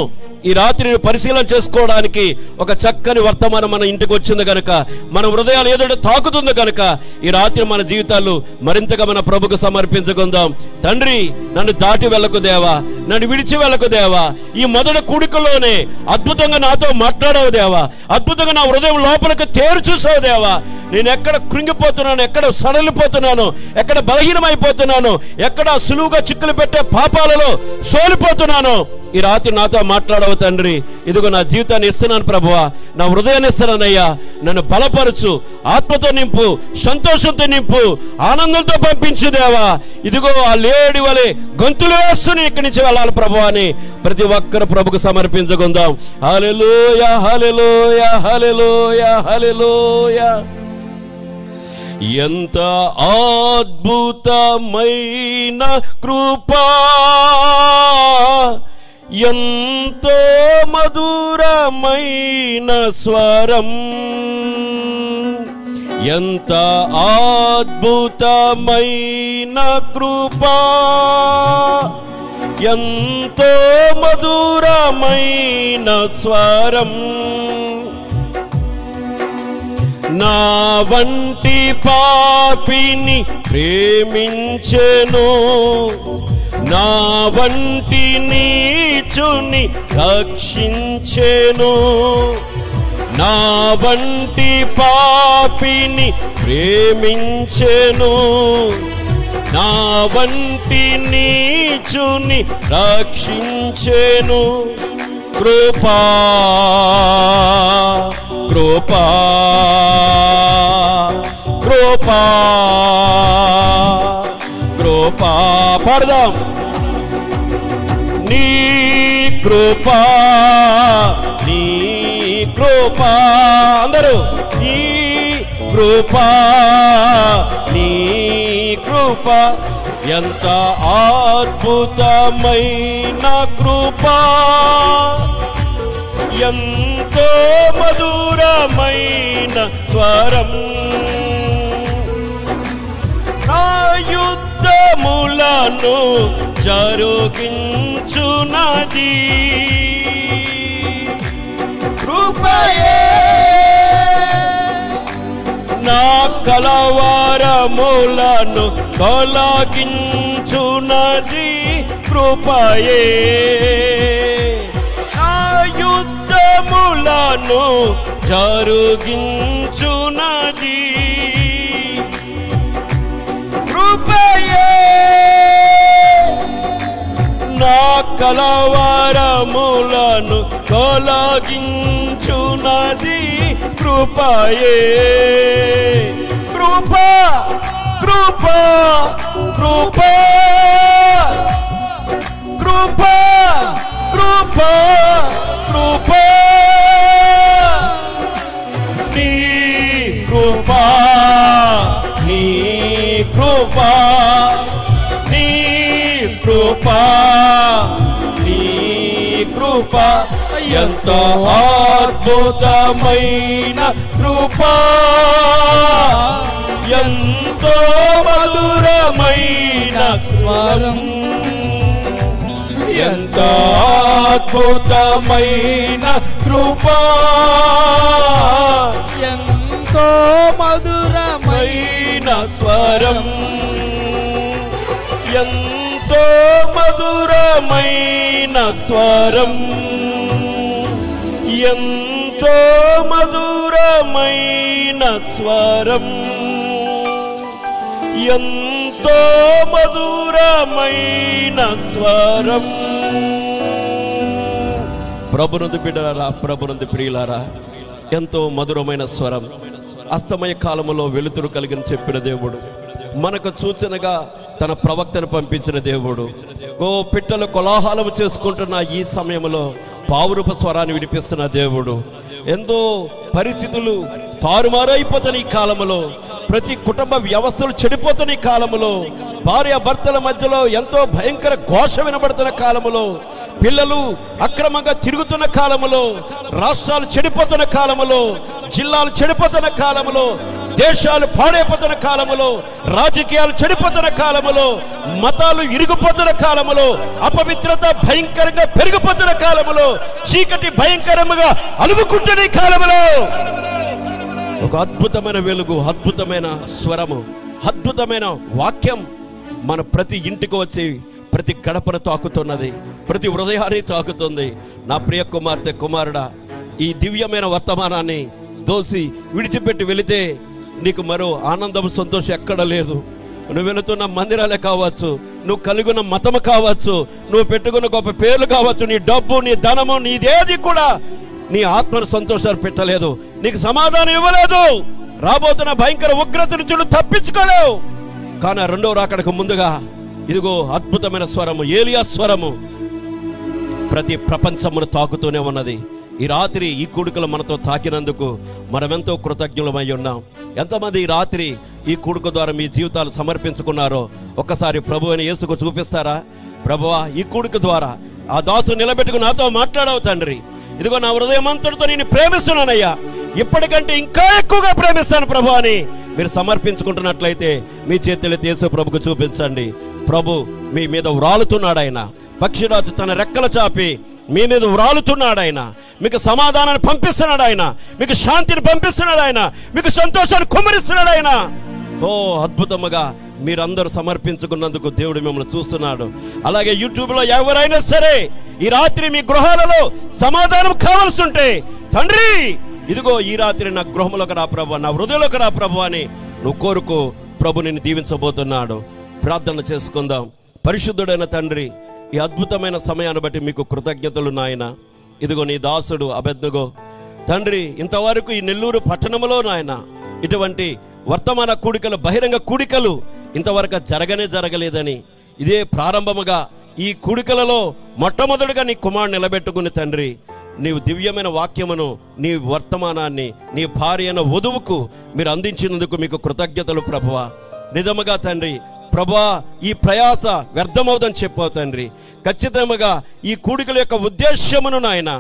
ఈ రాత్రి పరిశీలన చేసుకోవడానికి ఒక చక్కని వర్తమానం మన ఇంటికి వచ్చింది కనుక, మన హృదయాలు ఏదో తాకుతుంది కనుక ఈ రాత్రి మన జీవితాలు మరింతగా మన ప్రభుకు సమర్పించుకుందాం. తండ్రి, నన్ను దాటి వెళ్ళకు దేవా, నన్ను విడిచి వెళ్ళకు దేవా. ఈ మొదటి కూడికలోనే అద్భుతంగా నాతో మాట్లాడవు దేవా, అద్భుతంగా నా హృదయం లోపలికి తేరు చూసావు దేవా. నేను ఎక్కడ కృంగిపోతున్నాను, ఎక్కడ సడలిపోతున్నాను, ఎక్కడ బలహీనమైపోతున్నాను, ఎక్కడ సులువుగా చిక్కులు పెట్టే పాపాలలో సోలిపోతున్నాను, ఈ రాత్రి నాతో మాట్లాడవు తండ్రి. ఇదిగో నా జీవితాన్ని ఇస్తున్నాను ప్రభువా, నా హృదయాన్ని ఇస్తున్నానయ్యా. నన్ను బలపరచు, ఆత్మతో నింపు, సంతోషంతో నింపు, ఆనందంతో పంపించు దేవా. ఇదిగో ఆ లేడి వలె గొంతులు వేస్తూనే ఇక్కడి నుంచి వెళ్ళాలి ప్రభువా అని ప్రతి ఒక్కరు ప్రభుకు సమర్పించుకుందాం. హల్లెలూయా, హల్లెలూయా, హల్లెలూయా, హల్లెలూయా. ఎంత అద్భుతమైన కృపా, ఎంతో మధురమైన స్వరం, ఎంత అద్భుతమైన కృపా, ఎంతో మధురమైన స్వరం. నా వంటి పాపిని ప్రేమించెను, నా వంటి నీచుని రక్షించెను. నా వంటి పాపిని ప్రేమించెను, నా వంటి నీచుని రక్షించెను. కృపా, కృపా, కృపా, కృపా. పాడదాం. నీ కృపా, నీ కృపా, అందరూ నీ కృపా, నీ కృపా, ఎంత అద్భుతమైన కృపా, ఎంతో మధురమైన స్వరం. నా యుద్ధములను జరిగించునది కృపయే, నా కలవరములను తొలగించునది కృపయే. నా యుద్ధములను జరిగించునది కృపయే, నా కలవరములను శ్రమను తొలగించునది కృపయే. కృప కృప కృప కృప కృప కృప నీ కృప నీ కృప నీ కృప నీ కృప ఎంత అద్భుతమైన కృప, ఎంతో మధురమైన స్వరం, ఎంత అద్భుతమైన కృప, ఎంతో మధురమైన స్వరం, ఎంతో మధురమైన స్వరం, ఎంతో మధురమైన స్వరం, ఎంతో మధురమైన స్వరం. ప్రభునందు బిడ్డలారా, ప్రభునందు ప్రియులారా, ఎంతో మధురమైన స్వరం. అస్తమయ కాలములో వెలుతురు కలిగిన చెప్పిన దేవుడు, మనకు సూచనగా తన ప్రవక్తను పంపించిన దేవుడు, ఓ పిట్టలు కోలాహలం చేసుకుంటున్న ఈ సమయంలో పావురూప స్వరాన్ని వినిపిస్తున్న దేవుడు, ఎంతో పరిస్థితులు తారుమారైపోతున్న ఈ కాలంలో, ప్రతి కుటుంబ వ్యవస్థలు చెడిపోతున్న ఈ కాలంలో, భార్య భర్తల మధ్యలో ఎంతో భయంకర ఘోష వినబడుతున్న కాలంలో, పిల్లలు అక్రమంగా తిరుగుతున్న కాలంలో, రాష్ట్రాలు చెడిపోతున్న కాలంలో, జిల్లాలు చెడిపోతున్న కాలంలో, దేశాలు పాడైపోతున్న కాలంలో, రాజకీయాలు చెడిపోతున్న కాలంలో, మతాలు ఇరిగిపోతున్న కాలంలో, అపవిత్రత భయంకరంగా పెరిగిపోతున్న కాలంలో, చీకటి భయంకరంగా అలుముకుంటున్న ఈ కాలంలో ఒక అద్భుతమైన వెలుగు, అద్భుతమైన స్వరము, అద్భుతమైన వాక్యం మన ప్రతి ఇంటికి వచ్చి ప్రతి గడపను తాకుతున్నది, ప్రతి హృదయాన్ని తాకుతుంది. నా ప్రియ కుమార్తె, కుమారుడా, ఈ దివ్యమైన వర్తమానాన్ని దోసి విడిచిపెట్టి వెళితే నీకు మరో ఆనందం, సంతోషం ఎక్కడ లేదు. నువ్వు వెళుతున్న మందిరాలే కావచ్చు, నువ్వు కలిగిన మతము కావచ్చు, నువ్వు పెట్టుకున్న గొప్ప పేర్లు కావచ్చు, నీ డబ్బు, నీ ధనము, నీదేది కూడా నీ ఆత్మను సంతోషాలు పెట్టలేదు, నీకు సమాధానం ఇవ్వలేదు. రాబోతున్న భయంకర ఉగ్రత నుంచి నువ్వు తప్పించుకోలేవు. కానీ రెండవ రాకడకు ముందుగా ఇదిగో అద్భుతమైన స్వరము, ఏలియా స్వరము ప్రతి ప్రపంచమును తాకుతూనే ఉన్నది. ఈ రాత్రి ఈ కూడికలు మనతో తాకినందుకు మనమెంతో కృతజ్ఞులమై ఉన్నాం. ఎంతమంది ఈ రాత్రి ఈ కూడిక ద్వారా మీ జీవితాలు సమర్పించుకున్నారో ఒక్కసారి ప్రభు అని యేసుకు చూపిస్తారా? ప్రభువా, ఈ కూడిక ద్వారా ఆ దాసు నిలబెట్టుకుని నాతో మాట్లాడవు తండ్రి, ఇదిగో నా హృదయం అంతటితో నేను ప్రేమిస్తున్నానయ్యా, ఇప్పటికంటే ఇంకా ఎక్కువగా ప్రేమిస్తాను ప్రభు అని మీరు సమర్పించుకుంటున్నట్లయితే మీ చేతులెత్తి యేసు ప్రభుకు చూపించండి. ప్రభు మీ మీద వ్రాలుతున్నాడు. ఆయన పక్షిరాజు తన రెక్కల చాపి మీ మీద వ్రాలుతున్నాడు. ఆయన మీకు సమాధానాన్ని పంపిస్తున్నాడు. ఆయన మీకు శాంతిని పంపిస్తున్నాడు. ఆయన మీకు సంతోషాన్ని కుమ్మరిస్తున్నాడు. ఆయన ఓ అద్భుతముగా మీరందరూ సమర్పించుకున్నందుకు దేవుడు మిమ్మల్ని చూస్తున్నాడు. అలాగే యూట్యూబ్లో ఎవరైనా సరే ఈ రాత్రి మీ గృహాలలో సమాధానం కావాల్సి ఉంటే, తండ్రి ఇదిగో ఈ రాత్రి నా గృహంలోకి రా ప్రభు, నా హృదయంలోకి రా ప్రభు అని నువ్వు కోరుకో. ప్రభు నిన్ను దీవించబోతున్నాడు. ప్రార్థన చేసుకుందాం. పరిశుద్ధుడైన తండ్రి, ఈ అద్భుతమైన సమయాన్ని బట్టి మీకు కృతజ్ఞతలు నాయన. ఇదిగో నీ దాసుడు అబెద్నగో తండ్రి, ఇంతవరకు ఈ నెల్లూరు పట్టణంలో నాయన ఇటువంటి వర్తమాన కూడికలు, బహిరంగ కూడికలు ఇంతవరకు జరగలేదని, ఇదే ప్రారంభముగా ఈ కూడికలలో మొట్టమొదటిగా నీ కుమారుడు నిలబెట్టుకుని తండ్రి, నీవు దివ్యమైన వాక్యమును, నీ వర్తమానాన్ని నీ భార్య అయిన వధువుకు మీరు అందించినందుకు మీకు కృతజ్ఞతలు ప్రభువా. నిజముగా తండ్రి, ప్రభువా, ఈ ప్రయాస వ్యర్థమవుదని చెప్పావు తండ్రి. ఖచ్చితంగా ఈ కూడికల యొక్క ఉద్దేశ్యమును నాయన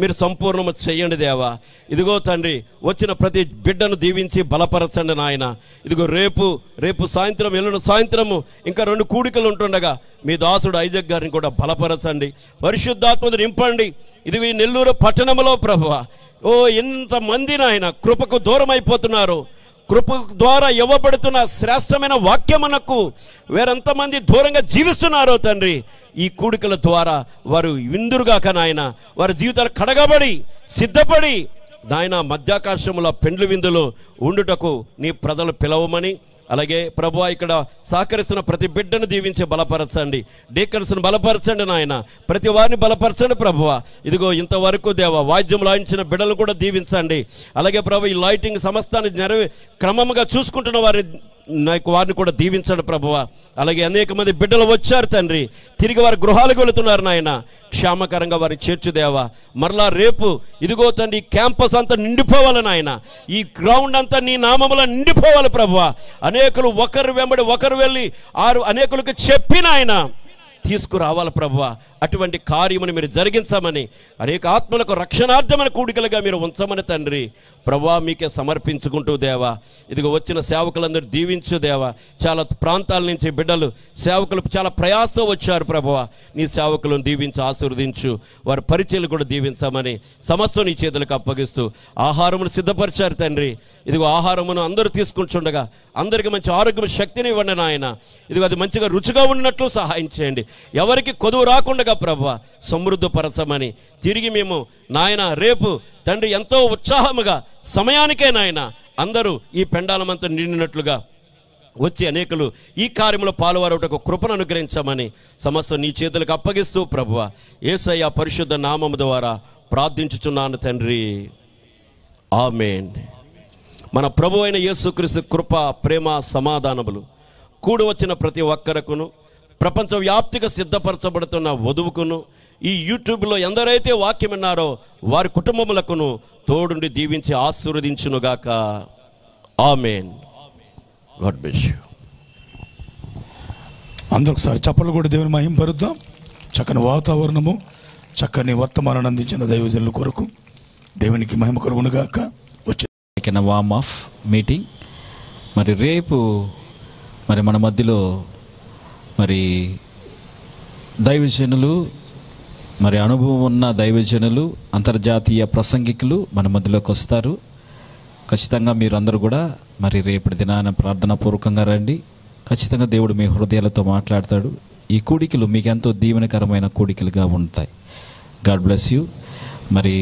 మీరు సంపూర్ణము చేయండి దేవా. ఇదిగో తండ్రి, వచ్చిన ప్రతి బిడ్డను దీవించి బలపరచండి నాయన. ఇదిగో రేపు సాయంత్రం, ఎల్లుండి సాయంత్రము ఇంకా 2 కూడికలు ఉంటుండగా మీ దాసుడు ఐజక్ గారిని కూడా బలపరచండి, పరిశుద్ధాత్మను నింపండి. ఇదిగో ఈ నెల్లూరు పట్టణంలో ప్రభువా, ఓ ఇంతమంది నాయన కృపకు దూరం అయిపోతున్నారు. కృప ద్వారా ఇవ్వబడుతున్న శ్రేష్టమైన వాక్యమునకు వేరెంతమంది దూరంగా జీవిస్తున్నారో తండ్రి, ఈ కూడికల ద్వారా వారు విందురుగాక నాయన, వారి జీవితాలు కడగబడి సిద్ధపడి నాయన మధ్యాకాశముల పెండ్లు విందులో ఉండుటకు నీ ప్రజలు పిలవమని, అలాగే ప్రభువా ఇక్కడ సహకరిస్తున్న ప్రతి బిడ్డను దీవించి బలపరచండి, డీకన్స్ను బలపరచండి నాయన, ప్రతి వారిని బలపరచండి ప్రభువా. ఇదిగో ఇంతవరకు దేవా వాయిద్యం లాయించిన బిడ్డలను కూడా దీవించండి. అలాగే ప్రభు ఈ లైటింగ్ సమస్తాన్ని క్రమంగా చూసుకుంటున్న వారిని కూడా దీవించండి ప్రభువా. అలాగే అనేక మంది బిడ్డలు వచ్చారు తండ్రి, తిరిగి వారి గృహాలకు వెళుతున్నారు నాయన, క్షేమకరంగా వారిని చేర్చుదేవా. మరలా రేపు ఇదిగో తండ్రి క్యాంపస్ అంతా నిండిపోవాలి నాయన, ఈ గ్రౌండ్ అంతా నీ నామములో నిండిపోవాలి ప్రభువా. అనేకులు ఒకరు వెంబడి ఒకరు వెళ్ళి అనేకులకు చెప్పిన ఆయన తీసుకురావాలి ప్రభువా. అటువంటి కార్యమును మీరు జరిగించమని, అనేక ఆత్మలకు రక్షణార్థమైన కూడికలుగా మీరు ఉంచమని తండ్రి ప్రభువా మీకే సమర్పించుకుంటూ దేవా. ఇదిగో వచ్చిన సేవకులందరూ దీవించు దేవా. చాలా ప్రాంతాల నుంచి బిడ్డలు సేవకులు చాలా ప్రయాసతో వచ్చారు ప్రభువా. నీ సేవకులను దీవించి ఆశీర్వదించు, వారి పరిచయలు కూడా దీవించమని సమస్తం నీ చేతులకు అప్పగిస్తూ ఆహారమును సిద్ధపరిచారు తండ్రి. ఇదిగో ఆహారమును అందరూ తీసుకుంటుండగా అందరికీ మంచి ఆరోగ్యం శక్తిని ఇవ్వండి నాయన. ఇదిగో అది మంచిగా రుచిగా ఉన్నట్లు సహాయం చేయండి, ఎవరికి కొదువు రాకుండా ప్రభువా సమృద్ధపరచమని. తిరిగి మేము నాయన రేపు తండ్రి ఎంతో ఉత్సాహముగా సమయానికే నాయన అందరూ ఈ పెండాలమంతా నిండినట్లుగా వచ్చి అనేకులు ఈ కార్యంలో పాల్గొనటకు కృపను అనుగ్రహించమని సమస్త నీ చేతులకు అప్పగిస్తూ ప్రభువా యేసయ్య పరిశుద్ధ నామము ద్వారా ప్రార్థించుచున్నాను తండ్రి, ఆమేన్. మన ప్రభు అయిన యేసుక్రీస్తు కృప, ప్రేమ, సమాధానములు కూడి వచ్చిన ప్రతి ఒక్కరకును, ప్రపంచవ్యాప్తిగా సిద్ధపరచబడుతున్న వధువుకును, ఈ యూట్యూబ్లో ఎందరైతే వాక్యం విన్నారో వారి కుటుంబములకును తోడుండి దీవించి ఆశీర్వదించునుగాక. ఆమేన్. God bless you. అందరూ ఒకసారి చప్పట్లు కూడా దేవుని మహిమ పరుద్దాం. చక్కని వాతావరణము, చక్కని వర్తమానాన్ని అందించిన దైవజనుల కొరకు దేవునికి మహిమ కలుగునుగాక. వచ్చే వామ్ ఆఫ్ మీటింగ్ మరి రేపు మరి మన మధ్యలో మరి దైవజనులు, మరి అనుభవం ఉన్న దైవజనులు, అంతర్జాతీయ ప్రసంగికులు మన మధ్యలోకి వస్తారు. ఖచ్చితంగా మీరందరూ కూడా మరి రేపటి దినాన ప్రార్థనా పూర్వకంగా రండి. ఖచ్చితంగా దేవుడు మీ హృదయాలతో మాట్లాడతాడు. ఈ కూడికలు మీకు ఎంతో దీవెనకరమైన కూడికలుగా ఉంటాయి. God bless you. మరి